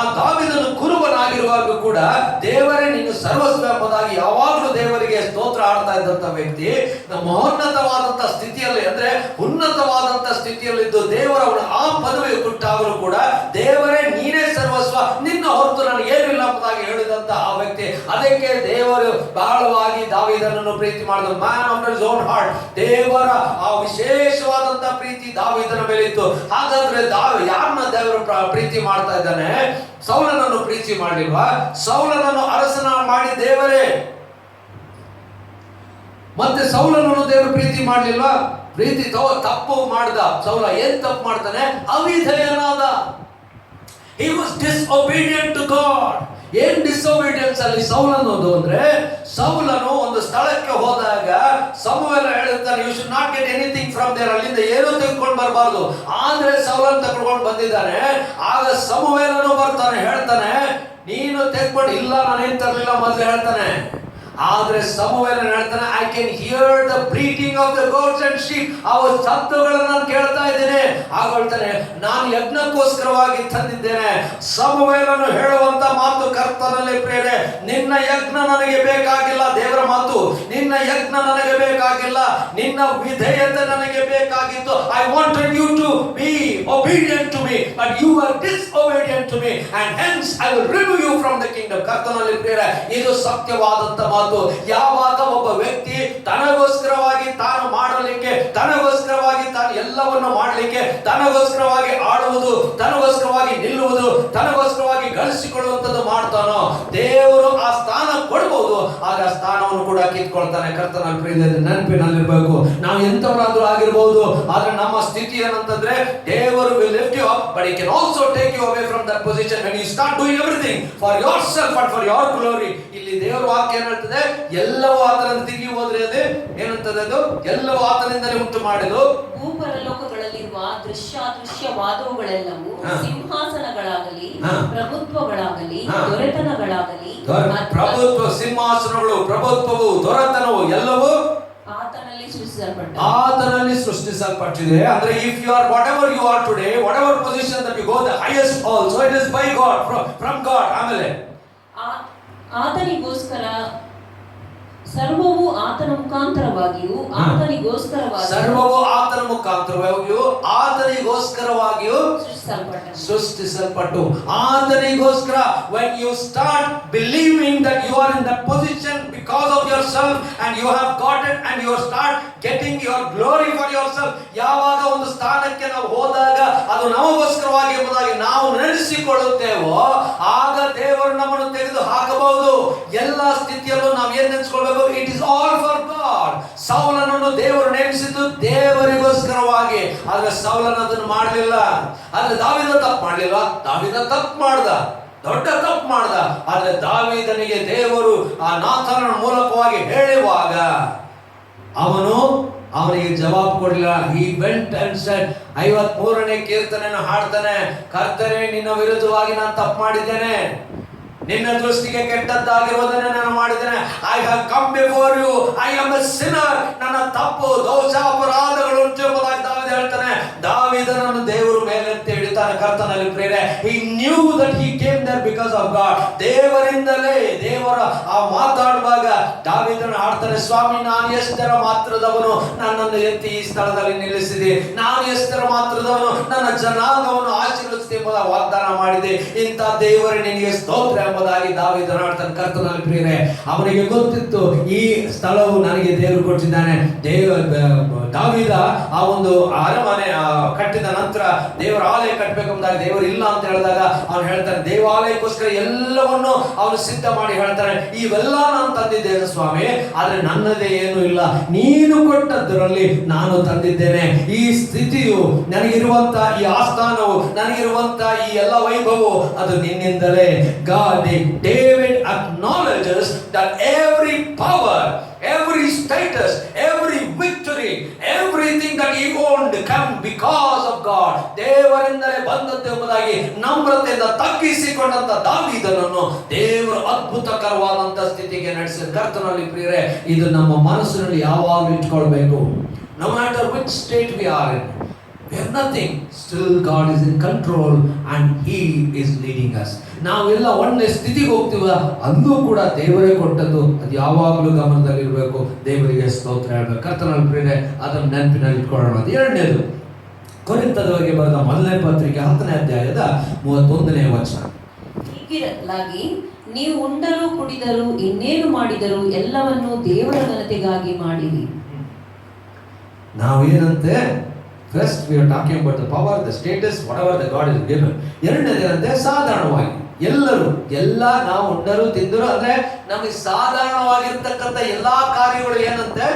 [SPEAKER 2] ಆ ದಾವೀದನು ಕುರುಬನಾಗಿರುವಾಗ ಕೂಡ ದೇವರೇ ನೀನು ಸರ್ವಸ್ವ ಎಂಬುದಾಗಿ ಯಾವಾಗಲೂ ದೇವರಿಗೆ ಸ್ತೋತ್ರ ಆಡ್ತಾ ಇದ್ದಂತ ವ್ಯಕ್ತಿ, ಮಹೋನ್ನತವಾದಂತ ಸ್ಥಿತಿಯಲ್ಲಿ, ಅಂದ್ರೆ ಉನ್ನತವಾದಂತ ಸ್ಥಿತಿಯಲ್ಲಿದ್ದು ದೇವರ ಆ ಪದವಿ ಕೊಟ್ಟಾಗಲೂ ಕೂಡ ದೇವರೇ ನೀನೇ ಸರ್ವಸ್ವ, ನಿನ್ನ ಹೊರತು ನನಗೆ ಏನಿಲ್ಲ ಎಂಬುದಾಗಿ ಹೇಳಿದಂತ ಆ ವ್ಯಕ್ತಿ. ಅದಕ್ಕೆ ದೇವರು ಬಹಳವಾಗಿ ದಾವೀದನನ್ನು ಪ್ರೀತಿ ಮಾಡಿದ, man after his own heart. ದೇವರ ಆ ವಿಶೇಷವಾದಂತ ಪ್ರೀತಿ ದಾವೀದನ ಮೇಲೆ ಇತ್ತು. ಹಾಗಾದ್ರೆ ಯಾರನ್ನ ದೇವರು ಪ್ರೀತಿ ಮಾಡ್ತಾ ಇದ್ದಾನೆ? ಸೌಲನನ್ನು ಪ್ರೀತಿ ಮಾಡಲಿಲ್ವಾ? ಸೌಲನನ್ನು ಅರಸನ ಮಾಡಿ ದೇವರೇ. ಮತ್ತೆ ಸೌಲನನ್ನು ದೇವರು ಪ್ರೀತಿ ಮಾಡಲಿಲ್ವಾ? ಪ್ರೀತಿ ತಪ್ಪು ಮಾಡಿದ ಸೌಲ. ಏನ್ ತಪ್ಪು ಮಾಡ್ತಾನೆ? ಅವಿಧೇಯನಾದ. He was disobedient to God. ಏನ್ ಡಿಸೋಬಿಡಿಯನ್ಸ್ ಅಲ್ಲಿ ಸೌಲನೋದು ಅಂದ್ರೆ, ಸೌಲನು ಒಂದು ಸ್ಥಳಕ್ಕೆ ಹೋದಾಗ ಸಮುವೇಲ ಹೇಳ್ತಾನೆ, you should not get anything from there, ಅಲ್ಲಿಂದ ಏನೂ ತೆಗೆದುಕೊಂಡು ಬರಬಾರ್ದು. ಆದ್ರೆ ಸೌಲನ್ ತಗೊಂಡು ಬಂದಿದ್ದಾನೆ. ಆಗ ಸಮುವೇಲನು ಬರ್ತಾನೆ, ಹೇಳ್ತಾನೆ, ನೀನು ತೆಗೆದುಕೊಂಡು, ಇಲ್ಲ ನಾನೇನ್ ತರಲಿಲ್ಲ ಮೊದಲು ಹೇಳ್ತಾನೆ. ಆದ್ರೆ ಸಮುವೇಲನು ಹೇಳ್ತಾನೆ, I can hear the bleating of the goats and sheep, ಅವ ಶಬ್ದಗಳನ್ನು ನಾನು ಕೇಳ್ತಾ ಇದ್ದೇನೆ. ಆಗ ಹೇಳ್ತಾನೆ, ನಾನು ಯಜ್ಞಕ್ಕೋಸ್ಕರವಾಗಿ ತಂದಿದ್ದೇನೆ. ಸಮುವೇಲನು ಹೇಳುವಂತ ಮಾತು ಕರ್ತನಲ್ಲಿ ಪ್ರಿಯರೇ, ನಿನ್ನ ಯಜ್ಞ ನನಗೆ ಬೇಕಾಗಿಲ್ಲ. ದೇವರ ಮಾತು, ನಿನ್ನ ಯಜ್ಞ ನನಗೆ ಬೇಕಾಗಿಲ್ಲ, ನಿನ್ನ ವಿಧೇಯತೆ ನನಗೆ ಬೇಕಾಗಿತ್ತು. I wanted you to be obedient to me, but you were disobedient to me, and hence I will remove you from the kingdom. ಕರ್ತನಲ್ಲಿ ಪ್ರಿಯರೇ, ಇದು ಸತ್ಯವಾದಂತ ಮಾತು. ಯಾವಾಗ ಒಬ್ಬ ವ್ಯಕ್ತಿ ತನಗೋಸ್ಕರವಾಗಿ ತಾನು ಮಾಡಲಿಕ್ಕೆ, ತನಗೋಸ್ಕರವಾಗಿ ತಾನು ಎಲ್ಲವನ್ನು ಎಲ್ಲವನ್ನು ಮಾಡಲಿಕ್ಕೆ, ತನಗೋಸ್ಕರವಾಗಿ ಆಡುವುದು, ತನಗೋಸ್ಕರವಾಗಿ ನಿಲ್ಲುವುದು, ತನಗೋಸ್ಕರವಾಗಿ ಗಳಿಸಿಕೊಳ್ಳುವಂಥದ್ದು ಮಾಡ್ತಾನೋ, ದೇವರು ಆ ಸ್ಥಾನ ಕೊಡ್ಬೋದು. ಆಗ ಆ ಸ್ಥಾನವನ್ನು ಕೂಡ ಕಿತ್ಕೊಳ್ತಾನೆ. ಕರ್ತನಲ್ಲಿ ಪ್ರಿಯರೇ, ನೆನಪಿನಲ್ಲಿರ್ಬೇಕು, ನಾವು ಎಂತವರಾದ್ರೂ ಆಗಿರ್ಬೋದು, ಆದ್ರೆ ನಮ್ಮ ಸ್ಥಿತಿ ಏನಂತಂದ್ರೆ, ದೇವರು will lift you up, but he can also take you away from that position when you start doing everything for yourself and for your glory. ಇಲ್ಲಿ ದೇವರ ವಾಕ್ಯ ಏನ್ ಹೇಳ್ತದೆ, ಎಲ್ಲವೂ ಆತನಿಂದ ತಿರುಗಿ ಹೋದ್ರೆ ಅದೇ ಏನಂತದೆ, ಅದು ಎಲ್ಲವೂ ಆತನಿಂದಲೇ ಉಂಟು ಮಾಡಿದ್ದು.
[SPEAKER 3] ಭೂಪರಲೋಕಗಳಲ್ಲಿರುವ ದೃಶ್ಯವಾದವುಗಳೆಲ್ಲವೂ ಸಿಂಹಾಸನಗಳಾಗಲಿ, ಪ್ರಭುತ್ವಗಳಾಗಲಿ, ದೊರೆತನಗಳಾಗಲಿ,
[SPEAKER 2] ಪ್ರಭುತ್ವ, ಸಿಂಹಾಸನಗಳು, ಪ್ರಭುತ್ವವು, ದೊರೆತನವು ಎಲ್ಲವೂ ಆತನಲ್ಲಿ ಸೃಷ್ಟಿಸಲ್ಪಟ್ಟಿದೆ. ಅಂದ್ರೆ if you are whatever you are today, whatever position that you go, the highest also it is by God, from God. ಆಮೇಲೆ
[SPEAKER 3] ಆತನಿಗೋಸ್ಕರ ಸರ್ವವು ಆತನ ಮುಖಾಂತರವಾಗಿಯೂ
[SPEAKER 2] ಸರ್ವವು ಆತನ ಮುಖಾಂತರವಾಗಿಯೂ ಆತನಿಗೋಸ್ಕರವಾಗಿಯೂ ಸೃಷ್ಟಿಸಲ್ಪಟ್ಟು ಆತನಿಗೋಸ್ಕರ. when you start believing that you are in that position because of yourself and you have got it and you start getting your glory for yourself, ಯಾವಾಗ ಒಂದು ಸ್ಥಾನಕ್ಕೆ ನಾವು ಹೋದಾಗ ಅದು ನಮಗೋಸ್ಕರವಾಗಿ ಎಂಬುದಾಗಿ ನಾವು ನೆನೆಸಿಕೊಳ್ಳುತ್ತೇವೋ, ಆಗ ದೇವರು ನಮ್ಮನ್ನು ತೆಗೆದು ಹಾಕಬಹುದು. ಎಲ್ಲ ಸ್ಥಿತಿಯಲ್ಲೂ ನಾವು ಏನ್ ನೆನೆಸ್ಕೊಳ್ಬೇಕು, it is all for God. ಸೌಲನನ್ನು ದೇವರು ನೇಮಿಸಿದ್ದು ದೇವರಿಗೋಸ್ಕರವಾಗಿ. ಆದ್ರೆ ಸೌಲನ ಅದನ್ನು ಮಾಡಲಿಲ್ಲ. ಆದ್ರೆ ದಾವೀದ ತಪ್ಪು ಮಾಡಲಿಲ್ಲ. ದಾವೀದ ತಪ್ಪು ಮಾಡ್ದ, ದೊಡ್ಡ ತಪ್ಪು ಮಾಡ್ದ. ಆದ್ರೆ ದಾವೀದನಿಗೆ ದೇವರು ಆ ನಾಥನ ಮೂಲಕವಾಗಿ ಹೇಳುವಾಗ ಅವನಿಗೆ ಜವಾಬು ಕೊಡಲಿಲ್ಲ. he went and said, 53ನೇ ಕೀರ್ತನೆಯನ್ನು ಹಾಡ್ತಾನೆ, ಕರ್ತನೇ ನಿನ್ನ ವಿರುದ್ಧವಾಗಿ ನಾನು ತಪ್ಪು ಮಾಡಿದ್ದೇನೆ, ನಿನ್ನ ದೃಷ್ಟಿಗೆ ಕೆಟ್ಟದ್ದಾಗಿರುವುದನ್ನು ನಾನು ಮಾಡಿದ್ದೇನೆ. I have come before you, I am a sinner. ನನ್ನ ತಪ್ಪು, ದೋಷ, ಅಪರಾಧಗಳು ಉಂಟು ಎಂಬುದಾಗಿ ದಾವೀದ ಹೇಳ್ತಾನೆ. ದಾವೀದನನ್ನು ದೇವರು ಮೇಲೆತ್ತಿ ಹಿಡಿತಾನೆ. ಕರ್ತನಲ್ಲಿ ಪ್ರಿಯರೇ, he knew that he came there because of God. ದೇವರಿಂದಲೇ. ದೇವರ ಆ ಮಾತಾಡುವಾಗ ದಾವೀದನು ಹಾಡ್ತಾನೆ, ಸ್ವಾಮಿ ನಾನು ಎಷ್ಟರ ಮಾತ್ರದವನು, ನನ್ನನ್ನು ಎತ್ತಿ ಈ ಸ್ಥಳದಲ್ಲಿ ನಿಲ್ಲಿಸಿದೆ. ನಾನು ಎಷ್ಟರ ಮಾತ್ರದವನು, ನನ್ನ ಜನಾಂಗವನ್ನು ಆಶೀರ್ವದಿಸಿ ಎಂಬುದಾಗಿ ವಾಗ್ದಾನ ಮಾಡಿದೆ. ಇಂಥ ದೇವರೇ ನಿನಗೆ ಸ್ತೋತ್ರ ಎಂಬುದಾಗಿ ದಾವೀದನು ಹಾಡ್ತಾನೆ. ಕರ್ತನಲ್ಲಿ ಪ್ರಿಯರೇ, ಅವನಿಗೆ ಗೊತ್ತಿತ್ತು ಈ ಸ್ಥಳವು ನನಗೆ ದೇವರು ಕೊಟ್ಟಿದ್ದಾನೆ. ದಾವೀದ ಆ ಒಂದು ಅರಮನೆ ಕಟ್ಟಿದ ನಂತರ ದೇವರ ಆಲಯ ಕಟ್ಟಬೇಕೆಂಬುದಾಗಿ ದೇವರು ಇಲ್ಲ ಅಂತ ಹೇಳಿದಾಗ ಅವನು ಹೇಳ್ತಾನೆ, ದೇವಾಲಯಕ್ಕೋಸ್ಕರ ಎಲ್ಲವನ್ನು ಅವನು ಸಿದ್ಧ ಮಾಡಿ ಹೇಳ್ತಾನೆ, ಇವೆಲ್ಲ ನಾನು ತಂದಿದ್ದೇನೆ ಸ್ವಾಮಿ, ಆದ್ರೆ ನನ್ನದೇ ಏನು ಇಲ್ಲ, ನೀನು ಕೊಟ್ಟದ್ದರಲ್ಲಿ ನಾನು ತಂದಿದ್ದೇನೆ. ಈ ಸ್ಥಿತಿಯು, ನನಗಿರುವಂತ ಈ ಆಸ್ಥಾನವು, ನನಗಿರುವಂತ ಈ ಎಲ್ಲ ವೈಭವವು ಅದು ನಿನ್ನಿಂದಲೇ. David acknowledges that every power, every status, every victory, everything that he owned come because of God. ದೇವರಿಂದಲೇ ಬಂದದ್ದು ಎಂಬುದಾಗಿ ನಮ್ರತೆಯಿಂದ ತಗ್ಗಿಸಿಕೊಂಡಂತ ದಾವೀದನನ್ನು ದೇವರು ಅದ್ಭುತಕರವಾದಂತ ಸ್ಥಿತಿಗೆ ನಡೆಸಿದ. ಕರ್ತನಲ್ಲಿ ಪ್ರಿಯರೇ, ಇದು ನಮ್ಮ ಮನಸ್ಸಿನಲ್ಲಿ ಯಾವಾಗಲೂ ಇಟ್ಕೊಳ್ಬೇಕು. No matter which state we are in, we have nothing, still God is in control and he is leading us. ನಾವೆಲ್ಲ ಒಳ್ಳೆ ಸ್ಥಿತಿಗೆ ಹೋಗ್ತೀವ, ಅಂದೂ ಕೂಡ ದೇವರೇ ಕೊಟ್ಟದ್ದು, ಅದು ಯಾವಾಗಲೂ ಗಮನದಲ್ಲಿರಬೇಕು. ದೇವರಿಗೆ ಸ್ತೋತ್ರ ಹೇಳ್ಬೇಕು. ಕರ್ತನಲ್ಲಿ ಪ್ರಿಯರೇ, ಅದನ್ನು ನೆನಪಿನಲ್ಲಿ ಇಟ್ಕೊಳ್ಳೋಣ. ಅದು ಎರಡನೇದು, ಕೊರಿಂಥದವರಿಗೆ ಬರೆದ 1ನೇ ಪತ್ರಿಕೆ 10ನೇ ಅಧ್ಯಾಯದ 31ನೇ ವಚನ.
[SPEAKER 3] ಹೀಗಿರಲಾಗಿ ನೀವು ಉಂಡರೂ ಕುಡಿದರೂ ಇನ್ನೇನು ಮಾಡಿದರೂ ಎಲ್ಲವನ್ನು ದೇವರ ಘನತೆಗಾಗಿ ಮಾಡಿರಿ.
[SPEAKER 2] ನಾವೇನಂತೆ, first we are talking about the power, the status, whatever the God is given. ಎರಡನೇದೇನಂತೆ, ಸಾಧಾರಣವಾಗಿ ಎಲ್ಲ ನಾವು ಉಂಡರು ತಿಂದರು ಅಂದ್ರೆ ನಮಗೆ ಸಾಧಾರಣವಾಗಿರ್ತಕ್ಕಂಥ ಎಲ್ಲಾ ಕಾರ್ಯಗಳು ಏನಂತೆ,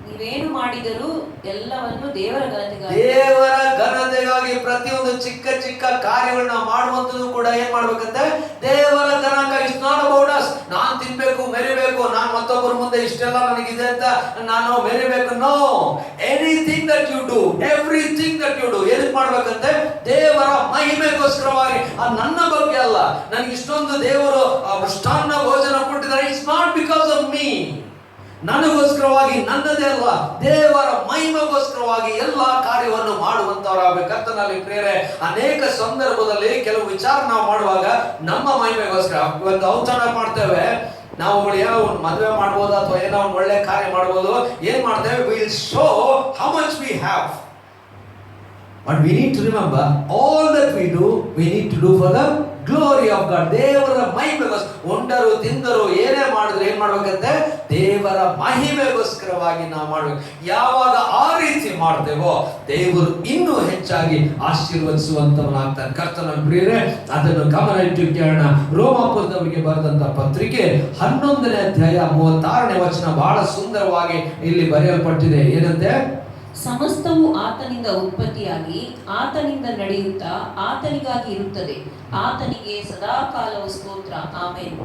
[SPEAKER 3] ನೀವೇನು ಮಾಡಿದರೂ ಎಲ್ಲವನ್ನು ದೇವರ
[SPEAKER 2] ಘನತೆಗಾಗಿ ಪ್ರತಿಯೊಂದು ಚಿಕ್ಕ ಚಿಕ್ಕ ಕಾರ್ಯಗಳನ್ನ ನಾವು ಮಾಡುವಂಥದ್ದು ಕೂಡ ಏನ್ ಮಾಡ್ಬೇಕಂತೆ, ದೇವರ ಘನಕ್ಕಾಗಿ. ಇಟ್ಸ್ ನಾಟ್ ಅಬೌಟ್ ಅಸ್, ನಾನು ತಿನ್ಬೇಕು, ಮೆರಿಬೇಕು, ನಾನು ಮತ್ತೊಬ್ಬರ ಮುಂದೆ ಇಷ್ಟೆಲ್ಲ ನನಗಿದೆ ಅಂತ ನಾನು ಮೆರಿಬೇಕು. No, anything that you do, everything that you do ಏನಕ್ಕೆ ಮಾಡ್ಬೇಕಂತೆ, ದೇವರ ಮಹಿಮೆಗೋಸ್ಕರವಾಗಿ. ಅದು ನನ್ನ ಬಗ್ಗೆ ಅಲ್ಲ. ನನಗೆ ಇಷ್ಟೊಂದು ದೇವರು ಮೃಷ್ಟಾನ್ನ ಭೋಜನ ಕೊಟ್ಟಿದ್ದಾರೆ, it's not because of me, ನನಗೋಸ್ಕರವಾಗಿ, ನನ್ನದೇ ಅಲ್ಲ, ದೇವರ ಮಹಿಮೆಗೋಸ್ಕರವಾಗಿ ಎಲ್ಲಾ ಕಾರ್ಯವನ್ನು ಮಾಡುವಂತವರಾಗಬೇಕು. ಕರ್ತನಲ್ಲಿ ಪ್ರಿಯರೇ, ಅನೇಕ ಸಂದರ್ಭದಲ್ಲಿ ಕೆಲವು ವಿಚಾರ ನಾವು ಮಾಡುವಾಗ ನಮ್ಮ ಮಹಿಮೆಗೋಸ್ಕರ ಒಂದು ಔತಣ ಮಾಡ್ತೇವೆ. ನಾವು ಏನೋ ಒಂದು ಮದುವೆ ಮಾಡ್ಬೋದು ಅಥವಾ ಏನೋ ಒಂದು ಒಳ್ಳೆ ಕಾರ್ಯ ಮಾಡ್ಬೋದು. ಏನ್ ಮಾಡ್ತೇವೆ, will show how much we have. But we need to remember, all that we do, we need to do for the glory of god, ದೇವರ ಮಹಿಮೆಗೋಸ್ಕರ. ಉಂಡರು ತಿಂದರು ಏನೇ ಮಾಡಿದ್ರು ಏನ್ ಮಾಡ್ಬೇಕಂತೆ? ದೇವರ ಮಹಿಮೆಗೋಸ್ಕರವಾಗಿ ನಾವು ಮಾಡ್ಬೇಕು. ಯಾವಾಗ ಆ ರೀತಿ ಮಾಡ್ತೇವೋ ದೇವರು ಇನ್ನೂ ಹೆಚ್ಚಾಗಿ ಆಶೀರ್ವದಿಸುವಂತವನಾಗ್ತಾನೆ. ಕರ್ತನ ಪ್ರಿಯರೇ, ಅದನ್ನು ಗಮನ ಇಟ್ಟು ಕೇಳೋಣ. ರೋಮಾಪುರದವರಿಗೆ ಬರೆದಂತ ಪತ್ರಿಕೆ 11ನೇ ಅಧ್ಯಾಯ 36ನೇ ವಚನ ಬಹಳ ಸುಂದರವಾಗಿ ಇಲ್ಲಿ ಬರೆಯಲ್ಪಟ್ಟಿದೆ. ಏನಂತೆ?
[SPEAKER 3] ಸಮಸ್ತವು ಆತನಿಂದ ಉತ್ಪತ್ತಿಯಾಗಿ ಆತನಿಂದ ನಡೆಯುತ್ತಾ ಆತನಿಗಾಗಿ ಇರುತ್ತದೆ, ಆತನಿಗೆ ಸದಾಕಾಲವು ಸ್ತೋತ್ರ, ಆಮೆನ್.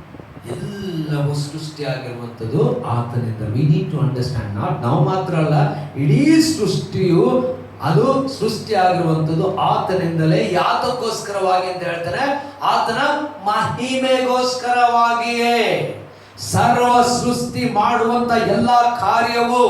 [SPEAKER 2] ಎಲ್ಲವೂ ಸೃಷ್ಟಿಯಾಗಿರುವಂಥದ್ದು ಆತನಿಂದ. We need to understand, not ನಾವು ಮಾತ್ರ ಅಲ್ಲ, ಇಡೀ ಸೃಷ್ಟಿಯು ಅದು ಸೃಷ್ಟಿಯಾಗಿರುವಂಥದ್ದು ಆತನಿಂದಲೇ. ಯಾತಕ್ಕೋಸ್ಕರವಾಗಿ ಅಂತ ಹೇಳ್ತಾರೆ? ಆತನ ಮಹಿಮೆಗೋಸ್ಕರವಾಗಿಯೇ. ಸರ್ವ ಸೃಷ್ಟಿ ಮಾಡುವಂತ ಎಲ್ಲಾ ಕಾರ್ಯವು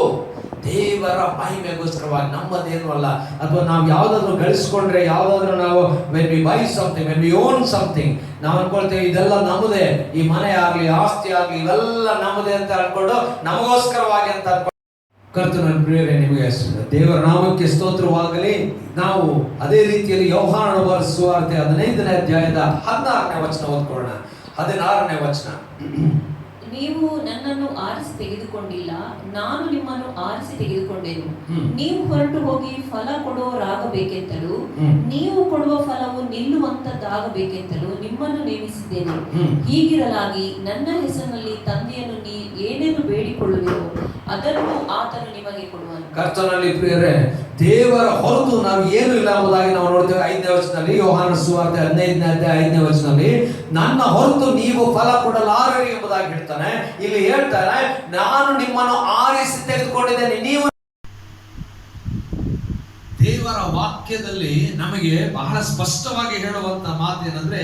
[SPEAKER 2] ದೇವರ ಮಹಿಮೆಗೋಸ್ಕರವಾಗಿ, ನಮ್ಮದೇನು ಅಲ್ಲ. ಅಥವಾ ನಾವು ಯಾವ್ದಾದ್ರು ಗಳಿಸ್ಕೊಂಡ್ರೆ, ಯಾವ್ದಾದ್ರು ನಾವು when we buy something, when we own something, ನಾವು ಅನ್ಕೊಳ್ತೇವೆ ಇದೆಲ್ಲ ನಮ್ಮದೇ, ಈ ಮನೆ ಆಗ್ಲಿ ಆಸ್ತಿ ಆಗ್ಲಿ ಇವೆಲ್ಲ ನಮ್ಮದೇ ಅಂತ ಅನ್ಕೊಂಡು ನಮಗೋಸ್ಕರವಾಗಿ ಅಂತ ಅನ್ಕೊಂಡು. ಕರ್ತನ ಪ್ರಿಯರೇ, ನಿಮಗೆ ದೇವರ ನಾಮಕ್ಕೆ ಸ್ತೋತ್ರವಾಗಲಿ. ನಾವು ಅದೇ ರೀತಿಯಲ್ಲಿ ಯೋಹಾನನ ಬರೆದ ಸುವಾರ್ತೆ 15ನೇ ಅಧ್ಯಾಯದ 16ನೇ ವಚನ ಓದ್ಕೊಳ್ಳೋಣ. 16ನೇ ವಚನ.
[SPEAKER 3] ನೀವು ನನ್ನನ್ನು ಆರಿಸಿ ತೆಗೆದುಕೊಂಡಿಲ್ಲ, ನಾನು ನಿಮ್ಮನ್ನು ಆರಿಸಿ ತೆಗೆದುಕೊಂಡೆನು. ನೀವು ಹೊರಟು ಹೋಗಿ ಫಲ ಕೊಡುವವರಾಗಬೇಕೆಂತಲೂ ನೀವು ಕೊಡುವ ಫಲವು ನಿಲ್ಲುವಂತದ್ದಾಗಬೇಕೆಂತಲೂ ನಿಮ್ಮನ್ನು ನೇಮಿಸಿದ್ದೇನೆ. ಹೀಗಿರಲಾಗಿ ನನ್ನ ಹೆಸರಿನಲ್ಲಿ ತಂದೆಯನ್ನು ಏನೇನು ಬೇಡಿಕೊಳ್ಳುವಿರೋ ಅದನ್ನು ಆತನು ನಿಮಗೆ ಕೊಡುವನು.
[SPEAKER 2] ಕರ್ತನಲ್ಲಿ ಪ್ರಿಯರೇ, ದೇವರ ಹೊರತು ನಾವು ಏನು ಇಲ್ಲ ಎಂಬುದಾಗಿ ನಾವು ನೋಡ್ತೇವೆ. 5ನೇ ವಚನದಲ್ಲಿ, ಯೋಹಾನನ ಸುವಾರ್ತೆ 15ನೇ ಅಧ್ಯಾಯ 5ನೇ ವಚನದಲ್ಲಿ, ನನ್ನ ಹೊರತು ನೀವು ಫಲ ಕೊಡಲಾರರಿ ಎಂಬುದಾಗಿ ಹೇಳ್ತಾನೆ. ಇಲ್ಲಿ ಹೇಳ್ತಾರೆ, ನಾನು ನಿಮ್ಮನ್ನು ಆರಿಸಿ ತೆಗೆದುಕೊಂಡಿದ್ದೇನೆ. ನೀವು ದೇವರ ವಾಕ್ಯದಲ್ಲಿ ನಮಗೆ ಬಹಳ ಸ್ಪಷ್ಟವಾಗಿ ಹೇಳುವಂತ ಮಾತೇನಂದ್ರೆ,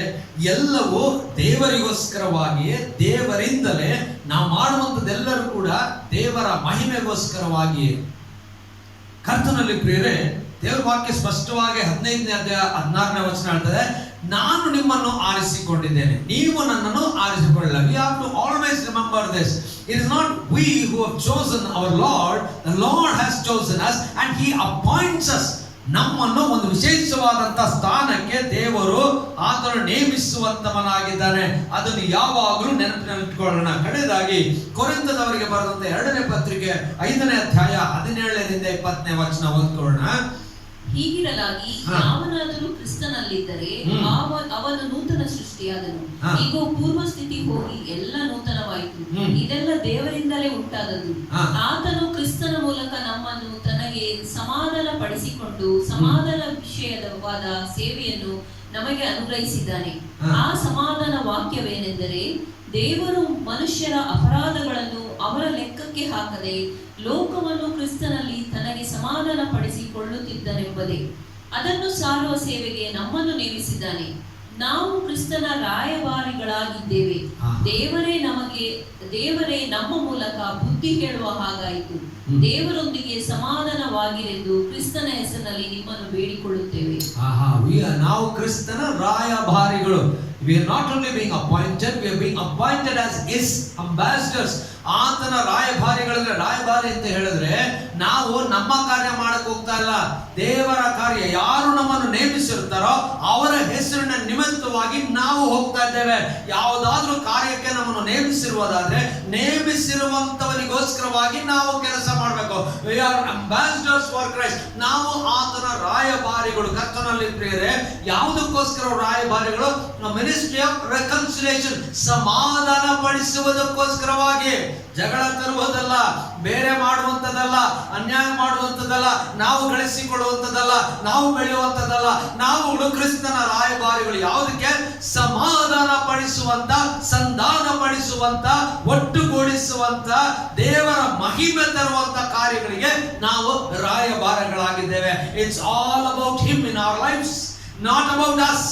[SPEAKER 2] ಎಲ್ಲವೂ ದೇವರಿಗೋಸ್ಕರವಾಗಿಯೇ, ದೇವರಿಂದಲೇ. ನಾವು ಮಾಡುವಂಥದ್ದೆಲ್ಲರೂ ಕೂಡ ದೇವರ ಮಹಿಮೆಗೋಸ್ಕರವಾಗಿಯೇ. ಕರ್ತನಲ್ಲಿ ಪ್ರಿಯರೇ, ದೇವರ ವಾಕ್ಯ ಸ್ಪಷ್ಟವಾಗಿ 15ನೇ ಅಧ್ಯಾಯ 16ನೇ ವಚನ ಹೇಳ್ತದೆ, ನಾನು ನಿಮ್ಮನ್ನು ಆರಿಸಿಕೊಂಡಿದ್ದೇನೆ, ನೀವು ನನ್ನನ್ನು ಆರಿಸಿಕೊಳ್ಳಿಲ್ಲ. We have to always remember this. It is not we who have chosen our Lord. The Lord has chosen us and He appoints us. ನಮ್ಮನ್ನು ಒಂದು ವಿಶೇಷವಾದಂತ ಸ್ಥಾನಕ್ಕೆ ದೇವರು ಆತನು ನೇಮಿಸುವಂತವನಾಗಿದ್ದಾನೆ. ಅದನ್ನು ಯಾವಾಗಲೂ ನೆನಪಿನಲ್ಲಿಟ್ಟುಕೊಳ್ಳೋಣ. ಕಡೆಯದಾಗಿ ಕೊರಿಂಥದವರಿಗೆ ಬರೆದಂತ 2ನೇ ಪತ್ರಿಕೆ 5ನೇ ಅಧ್ಯಾಯ 17ರಿಂದ 20ನೇ ವಚನ ಓದ್ಕೊಳ್ಳೋಣ.
[SPEAKER 3] ಹೀಗಿರಲಾಗಿ ಯಾವನಾದರೂ ಕ್ರಿಸ್ತನಲ್ಲಿದ್ದರೆ ಅವನು ನೂತನ ಸೃಷ್ಟಿಯಾದನು. ಈಗ ಪೂರ್ವ ಸ್ಥಿತಿ ಹೋಗಿ ಎಲ್ಲ ನೂತನವಾಯಿತು. ಇದೆಲ್ಲ ದೇವರಿಂದಲೇ ಉಂಟಾದದ್ದು. ಆತನು ಕ್ರಿಸ್ತನ ಮೂಲಕ ನಮ್ಮನ್ನು ತನಗೆ ಸಮಾಧಾನ ಪಡಿಸಿಕೊಂಡು ಸಮಾಧಾನ ವಿಷಯವಾದ ಸೇವೆಯನ್ನು ನಮಗೆ ಅನುಗ್ರಹಿಸಿದ್ದಾನೆ. ಆ ಸಮಾಧಾನ ವಾಕ್ಯವೇನೆಂದರೆ, ದೇವರು ಮನುಷ್ಯರ ಅಪರಾಧಗಳನ್ನು ಅವರ ಲೆಕ್ಕಕ್ಕೆ ಹಾಕದೆ ಲೋಕವನ್ನು ಕ್ರಿಸ್ತನಲ್ಲಿ ತನಗೆ ಸಮಾಧಾನ ಪಡಿಸಿಕೊಳ್ಳುತ್ತಿದ್ದನೆಂಬುದೇ. ಅದನ್ನು ಸಾರುವ ಸೇವೆಗೆ ನಮ್ಮನ್ನು ನೇಮಿಸಿದ್ದಾನೆ. ನಾವು ಕ್ರಿಸ್ತನ ರಾಯಭಾರಿಗಳಾಗಿದ್ದೇವೆ. ದೇವರೇ ನಮ್ಮ ಮೂಲಕ ಬುದ್ಧಿ ಹೇಳುವ ಹಾಗಾಯಿತು. ದೇವರೊಂದಿಗೆ ಸಮಾಧಾನವಾಗಿರೆಂದು ಕ್ರಿಸ್ತನ ಹೆಸರಿನಲ್ಲಿ ನಿಮ್ಮನ್ನು ಬೇಡಿಕೊಳ್ಳುತ್ತೇವೆ.
[SPEAKER 2] ನಾವು ಕ್ರಿಸ್ತನ ರಾಯಭಾರಿಗಳು. We are not only being appointed, we are being appointed as His ambassadors. ಆತನ ರಾಯಭಾರಿಗಳಿಂದ. ರಾಯಭಾರಿ ಅಂತ ಹೇಳಿದ್ರೆ ನಾವು ನಮ್ಮ ಕಾರ್ಯ ಮಾಡಕ್ ಹೋಗ್ತಾ ಇಲ್ಲ, ದೇವರ ಕಾರ್ಯ. ಯಾರು ನಮ್ಮನ್ನು ನೇಮಿಸಿರ್ತಾರೋ ಅವರ ಹೆಸರಿನ ನಿಮಿತ್ತವಾಗಿ ನಾವು ಹೋಗ್ತಾ ಇದ್ದೇವೆ. ಯಾವುದಾದ್ರೂ ಕಾರ್ಯಕ್ಕೆ ನಮ್ಮನ್ನು ನೇಮಿಸಿರುವುದಾದ್ರೆ ನೇಮಿಸಿರುವಂತವನಿಗೋಸ್ಕರವಾಗಿ ನಾವು ಕೆಲಸ ಮಾಡಬೇಕು. We are ambassadors for Christ. ನಾವು ಆತನ ರಾಯಭಾರಿಗಳು. ಕರ್ತನಲ್ಲಿ ಪ್ರಿಯರೇ, ಯಾವುದಕ್ಕೋಸ್ಕರ ರಾಯಭಾರಿಗಳು? ಮಿನಿಸ್ಟ್ರಿ ಆಫ್ ರೆಕನ್ಸಿಲಿಯೇಷನ್, ಸಮಾಧಾನ ಪಡಿಸುವುದಕ್ಕೋಸ್ಕರವಾಗಿ. ಜಗಳ ತರುವುದಲ್ಲ, ಬೇರೆ ಮಾಡುವಂಥದ್ದಲ್ಲ, ಅನ್ಯಾಯ ಮಾಡುವಂಥದ್ದಲ್ಲ, ನಾವು ಗಳಿಸಿಕೊಳ್ಳುವಂಥದ್ದಲ್ಲ, ನಾವು ಬೆಳೆಯುವಂಥದ್ದಲ್ಲ. ನಾವು ಕ್ರಿಸ್ತನ ರಾಯಭಾರಿಗಳು. ಯಾವುದಕ್ಕೆ? ಸಮಾಧಾನ ಪಡಿಸುವಂತ, ಸಂಧಾನ ಪಡಿಸುವಂತ, ಒಟ್ಟುಗೂಡಿಸುವಂತ, ದೇವರ ಮಹಿಮೆ ತರುವಂತ ಕಾರ್ಯಗಳಿಗೆ ನಾವು ರಾಯಭಾರಿಗಳಾಗಿದ್ದೇವೆ. It's all about him in our lives, not about us.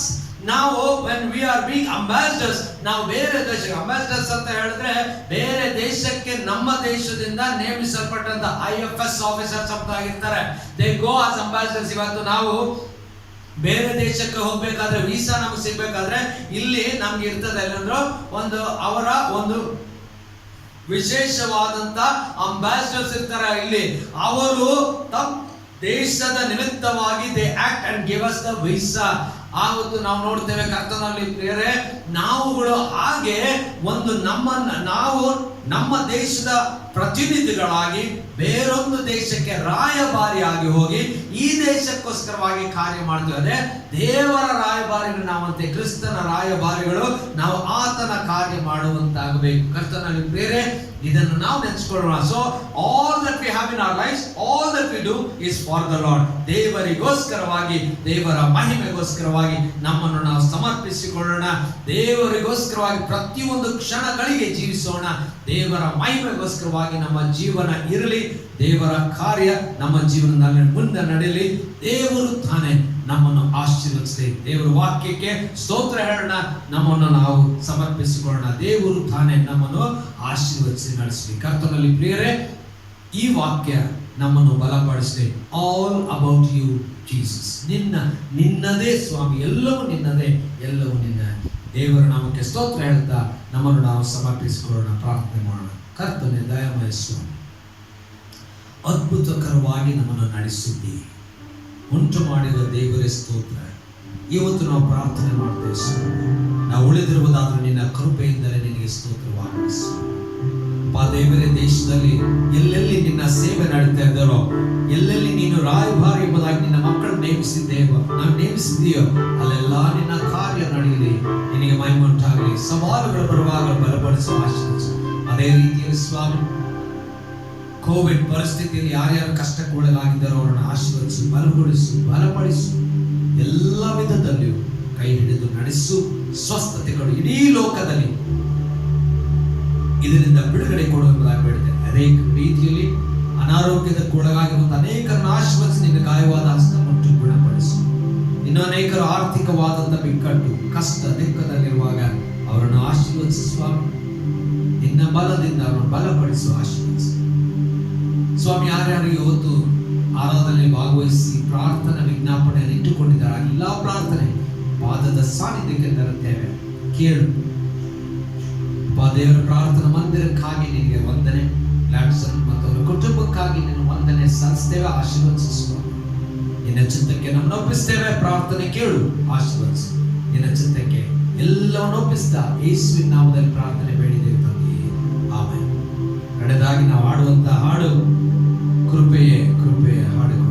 [SPEAKER 2] ನಾವು when we are being ambassadors, ನಾವು ಬೇರೆ ದೇಶಕ್ಕೆ ambassadors ಅಂತ ಹೇಳಿದ್ರೆ ಬೇರೆ ದೇಶಕ್ಕೆ ನಮ್ಮ ದೇಶದಿಂದ ನೇಮಿಸಲ್ಪಟ್ಟಂತ IFS ಆಫೀಸರ್ಸ್ ಅಂತ ಆಗಿರ್ತಾರೆ. they go as ambassadors. ಇವತ್ತು ನಾವು ಬೇರೆ ದೇಶಕ್ಕೆ ಹೋಗ್ಬೇಕಾದ್ರೆ, ವೀಸಾ ನಮ್ಗೆ ಸಿಗ್ಬೇಕಾದ್ರೆ ಇಲ್ಲಿ ನಮ್ಗೆ ಇರ್ತದೆ ಎಲ್ಲಂದ್ರೂ ಅವರ ಒಂದು ವಿಶೇಷವಾದಂತ ಅಂಬಾಸಿಡರ್ಸ್ ಇರ್ತಾರೆ. ಇಲ್ಲಿ ಅವರು ತಮ್ಮ ದೇಶದ ನಿಮಿತ್ತವಾಗಿ they act and give us the visa. ಆವತ್ತು ನಾವು ನೋಡ್ತೇವೆ ಕರ್ತನಲ್ಲಿ ಪ್ರಿಯರೇ, ನಾವುಗಳು ಹಾಗೆ ಒಂದು ನಮ್ಮ ದೇಶದ ಪ್ರತಿನಿಧಿಗಳಾಗಿ ಬೇರೊಂದು ದೇಶಕ್ಕೆ ರಾಯಭಾರಿಯಾಗಿ ಹೋಗಿ ಈ ದೇಶಕ್ಕೋಸ್ಕರವಾಗಿ ಕಾರ್ಯ ಮಾಡ್ತೇವೆ. ದೇವರ ರಾಯಭಾರಿಗಳು ನಾವಂತೆ, ಕ್ರಿಸ್ತನ ರಾಯಭಾರಿಗಳು ನಾವು, ಆತನ ಕಾರ್ಯ ಮಾಡುವಂತಾಗಬೇಕು. ಕರ್ತನಲ್ಲಿ ಬೇರೆ ಇದನ್ನು ನಾವು ನೆನೆಸ್ಕೊಳ್ಳೋಣ. So all that we have in our lives, all that we do is for the Lord. ದೇವರಿಗೋಸ್ಕರವಾಗಿ, ದೇವರ ಮಹಿಮೆಗೋಸ್ಕರವಾಗಿ ನಮ್ಮನ್ನು ನಾವು ಸಮರ್ಪಿಸಿಕೊಳ್ಳೋಣ. ದೇವರಿಗೋಸ್ಕರವಾಗಿ ಪ್ರತಿಯೊಂದು ಕ್ಷಣಗಳಿಗೆ ಜೀವಿಸೋಣ. ದೇವರ ಮಹಿಮೆಗೋಸ್ಕರವಾಗಿ ನಮ್ಮ ಜೀವನ ಇರಲಿ. ದೇವರ ಕಾರ್ಯ ನಮ್ಮ ಜೀವನದಲ್ಲಿ ಮುಂದೆ ನಡೆಯಲಿ. ದೇವರು ತಾನೇ ನಮ್ಮನ್ನು ಆಶೀರ್ವದಿಸಲಿ. ದೇವರ ವಾಕ್ಯಕ್ಕೆ ಸ್ತೋತ್ರ ಹೇಳೋಣ. ನಮ್ಮನ್ನು ನಾವು ಸಮರ್ಪಿಸಿಕೊಳ್ಳೋಣ. ದೇವರು ತಾನೇ ನಮ್ಮನ್ನು ಆಶೀರ್ವದಿಸಿ ನಡೆಸಲಿ. ಕರ್ತನಲ್ಲಿ ಪ್ರಿಯರೇ, ಈ ವಾಕ್ಯ ನಮ್ಮನ್ನು ಬಲಪಡಿಸಲಿ. All about you Jesus. ನಿನ್ನದೇ ಸ್ವಾಮಿ, ಎಲ್ಲವೂ ನಿನ್ನದೇ, ಎಲ್ಲವೂ ನಿನ್ನ. ದೇವರ ನಾಮಕ್ಕೆ ಸ್ತೋತ್ರ ಹೇಳ್ತಾ ನಮ್ಮನ್ನು ನಾವು ಸಮರ್ಪಿಸಿಕೊಳ್ಳೋಣ, ಪ್ರಾರ್ಥನೆ ಮಾಡೋಣ. ಕರ್ತನೆ ದಯಾಮಯ ಸ್ವಾಮಿ, ಅದ್ಭುತಕರವಾಗಿ ನಮ್ಮನ್ನು ನಡೆಸಿದ್ದಿ, ಉಂಟು ಮಾಡಿದ ದೇವರೇ ಸ್ತೋತ್ರ. ಇವತ್ತು ನಾವು ಪ್ರಾರ್ಥನೆ ಮಾಡ್ತೇವೆ ಸ್ವಾಮಿ, ನಾವು ಉಳಿದಿರುವುದಾದ್ರೂ ನಿನ್ನ ಕೃಪೆಯಿಂದಲೇ ನಿನಗೆ ಸ್ತೋತ್ರವಾಗಲಿ ಸ್ವಾಮಿ. ದೇವರೇ, ದೇಶದಲ್ಲಿ ಎಲ್ಲೆಲ್ಲಿ ನಿನ್ನ ಸೇವೆ ನಡೀತಾ ಇದ್ದಾರೋ, ಎಲ್ಲೆಲ್ಲಿ ನೀನು ರಾಯಭಾರಿ ಎಂಬುದಾಗಿ ನಿನ್ನ ಮಕ್ಕಳು ನೇಮಿಸಿದೆಯೋ ಅಲ್ಲೆಲ್ಲ ನಿನ್ನ ಕಾರ್ಯ ನಡೆಯಲಿ, ನಿನಗೆ ಮಹಿಮೆ ಉಂಟಾಗಲಿ. ಸವಾಲುಗಳು ಬರುವಾಗ ಬಲಪಡಿಸುವ ಆಶೀರ್ವದಿಸು. ಅದೇ ರೀತಿಯಲ್ಲಿ ಸ್ವಾಮಿ, ಕೋವಿಡ್ ಪರಿಸ್ಥಿತಿಯಲ್ಲಿ ಯಾರ್ಯಾರು ಕಷ್ಟಕ್ಕೆ ಒಳಗಾಗಿದ್ದಾರೋ ಅವರನ್ನು ಆಶೀರ್ವದಿಸು, ಬಲಪಡಿಸು. ಎಲ್ಲ ವಿಧದಲ್ಲಿಯೂ ಕೈ ಹಿಡಿದು ನಡೆಸು, ಸ್ವಸ್ಥತೆ ಕೊಡು. ಇಡೀ ಲೋಕದಲ್ಲಿ ಇದರಿಂದ ಬಿಡುಗಡೆ ಕೊಡುವುದಾಗಿ ಬೇಡಿದೆ. ಅದೇ ರೀತಿಯಲ್ಲಿ ಅನಾರೋಗ್ಯದಕ್ಕೆ ಒಳಗಾಗಿರುವಂತಹ ಅನೇಕರನ್ನು ಆಶೀರ್ವದಿಸಿ ನಿನ್ನ ಗಾಯವಾದ ಹಸ್ತ ಮತ್ತು ಗುಣಪಡಿಸು. ಇನ್ನು ಅನೇಕರು ಆರ್ಥಿಕವಾದಂತಹ ಬಿಕ್ಕಟ್ಟು, ಕಷ್ಟ, ದಿಕ್ಕದಲ್ಲಿರುವಾಗ ಅವರನ್ನು ಆಶೀರ್ವದಿಸು ಸ್ವಾಮಿ. ನಿನ್ನ ಬಲದಿಂದ ಅವರನ್ನು ಬಲಪಡಿಸು, ಆಶೀರ್ವದಿಸು ಸ್ವಾಮಿ. ಯಾರ್ಯಾರು ಇವತ್ತು ಆರಾಧನೆ ಭಾಗವಹಿಸಿ ಪ್ರಾರ್ಥನಾ ವಿಜ್ಞಾಪನೆಯನ್ನು ಇಟ್ಟುಕೊಂಡಿದ್ದಾರೆ, ಎಲ್ಲ ಪ್ರಾರ್ಥನೆ ಪಾದದ ಸಾನ್ನಿಧ್ಯಕ್ಕೆ ತರುತ್ತೇವೆ. ಕೇಳು ದೇವರ ಪ್ರಾರ್ಥನಾ ಮಂದಿರಕ್ಕಾಗಿ ನಿನಗೆ ವಂದನೆ. ಲ್ಯಾಡ್ಸನ್ ಮತ್ತು ಅವರ ಕುಟುಂಬಕ್ಕಾಗಿ ನಿನ್ನ ವಂದನೆ ಸಲ್ಲಿಸ್ತೇವೆ. ಆಶೀರ್ವದಿಸುವ ನಿನ್ನ ಚಿತ್ತಕ್ಕೆ ನಮ್ಮನ್ನು ಒಪ್ಪಿಸ್ತೇವೆ. ಪ್ರಾರ್ಥನೆ ಕೇಳು, ಆಶೀರ್ವದಿಸು. ನಿನ್ನ ಚಿತ್ತಕ್ಕೆ ಎಲ್ಲವನ್ನು ಒಪ್ಪಿಸ್ತಾ ಯೇಸುವಿನ ನಾಮದಲ್ಲಿ ಪ್ರಾರ್ಥನೆ ಬೇಡಿದ್ದೇವೆ ತಂದೆಯೇ, ಆಮೆನ್. ಕಡೆದಾಗಿ ನಾವು ಹಾಡುವಂತಹ ಹಾಡು ಕೃಪೆಯೇ ಹಾಡಿಕೊಳ್ಳೋಣ.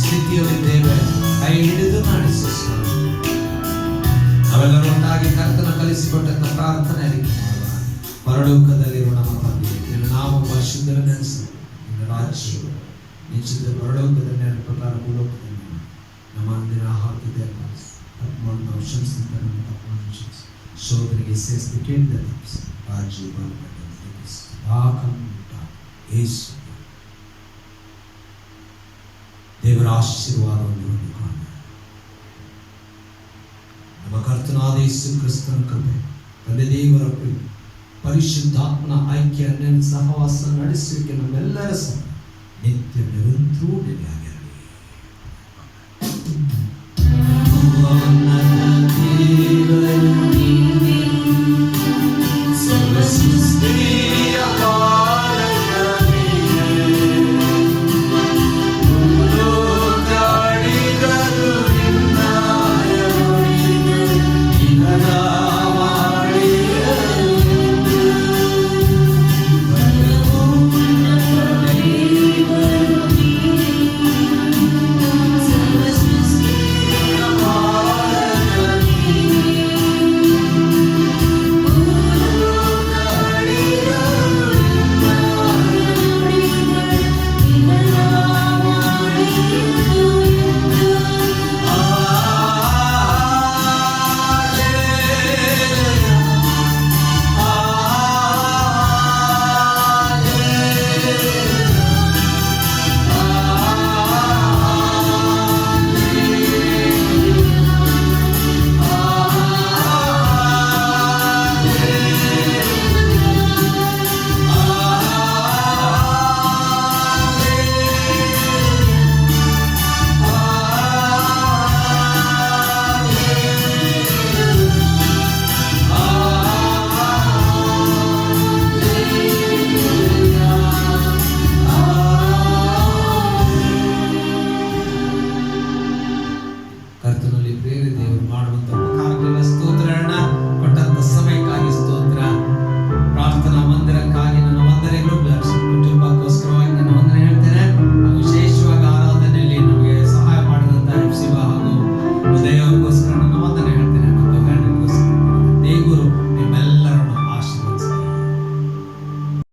[SPEAKER 2] ಸ್ಥಿತಿಯಲ್ಲಿದ್ದೇವೆ, ಕೈ ಹಿಡಿದು ನಡೆಸು ಸ್ವಾಮಿ. ನಾವೆಲ್ಲರೂ ಒಟ್ಟಾಗಿ ಕರ್ತನ ಕಲಿಸಿಕೊಟ್ಟಂತ ಪ್ರಾರ್ಥನೆಯಲ್ಲಿ ಮಾಡೋಣ. ಪರಲೋಕದಲ್ಲಿರುವ ನಮ್ಮ ತಂದೆಯೇ, ನಿನ್ನ ನಾಮ ಪರಿಶುದ್ಧರ ನೆನೆಸು, ನಿನ್ನ ರಾಜ್ಯವು ನಿಶ್ಚಿತ ಪರಲೋಕದ ನೆರಳು ಪ್ರಕಾರ ಭೂಲೋಕದಲ್ಲಿ ನಮ್ಮ ಅಂದಿನ ಆಹಾರಕ್ಕೆ ತಪ್ಪು ನಾವು ಕ್ಷಮಿಸಿದಂತೆ ನಮ್ಮ ತಪ್ಪನ್ನು ಕ್ಷಮಿಸು. ಶೋಧನೆಗೆ ಸೇರಿಸಿ ಕೇಳಿದ ತಪ್ಪಿಸಿ ರಾಜ್ಯ ಯೇಸು ದೇವರ ಆಶೀರ್ವಾದವನ್ನು ಹೊಂದಿಕೊಂಡು ನಮ್ಮ ಕರ್ತನಾದ ಯೇಸು ಕ್ರಿಸ್ತನ ಕೃಪೆ, ತಂದೆ ದೇವರ ಪ್ರೀತಿ, ಪರಿಶುದ್ಧಾತ್ಮನ ಆಯ್ಕೆ, ಅನ್ಯ ಸಹವಾಸ ನಡೆಸುವಿಕೆ ನಮ್ಮೆಲ್ಲರ ಸಹ ನಿತ್ಯ ನಿರಂತರವೂ ನೆಲೆಯಾಗಿದೆ.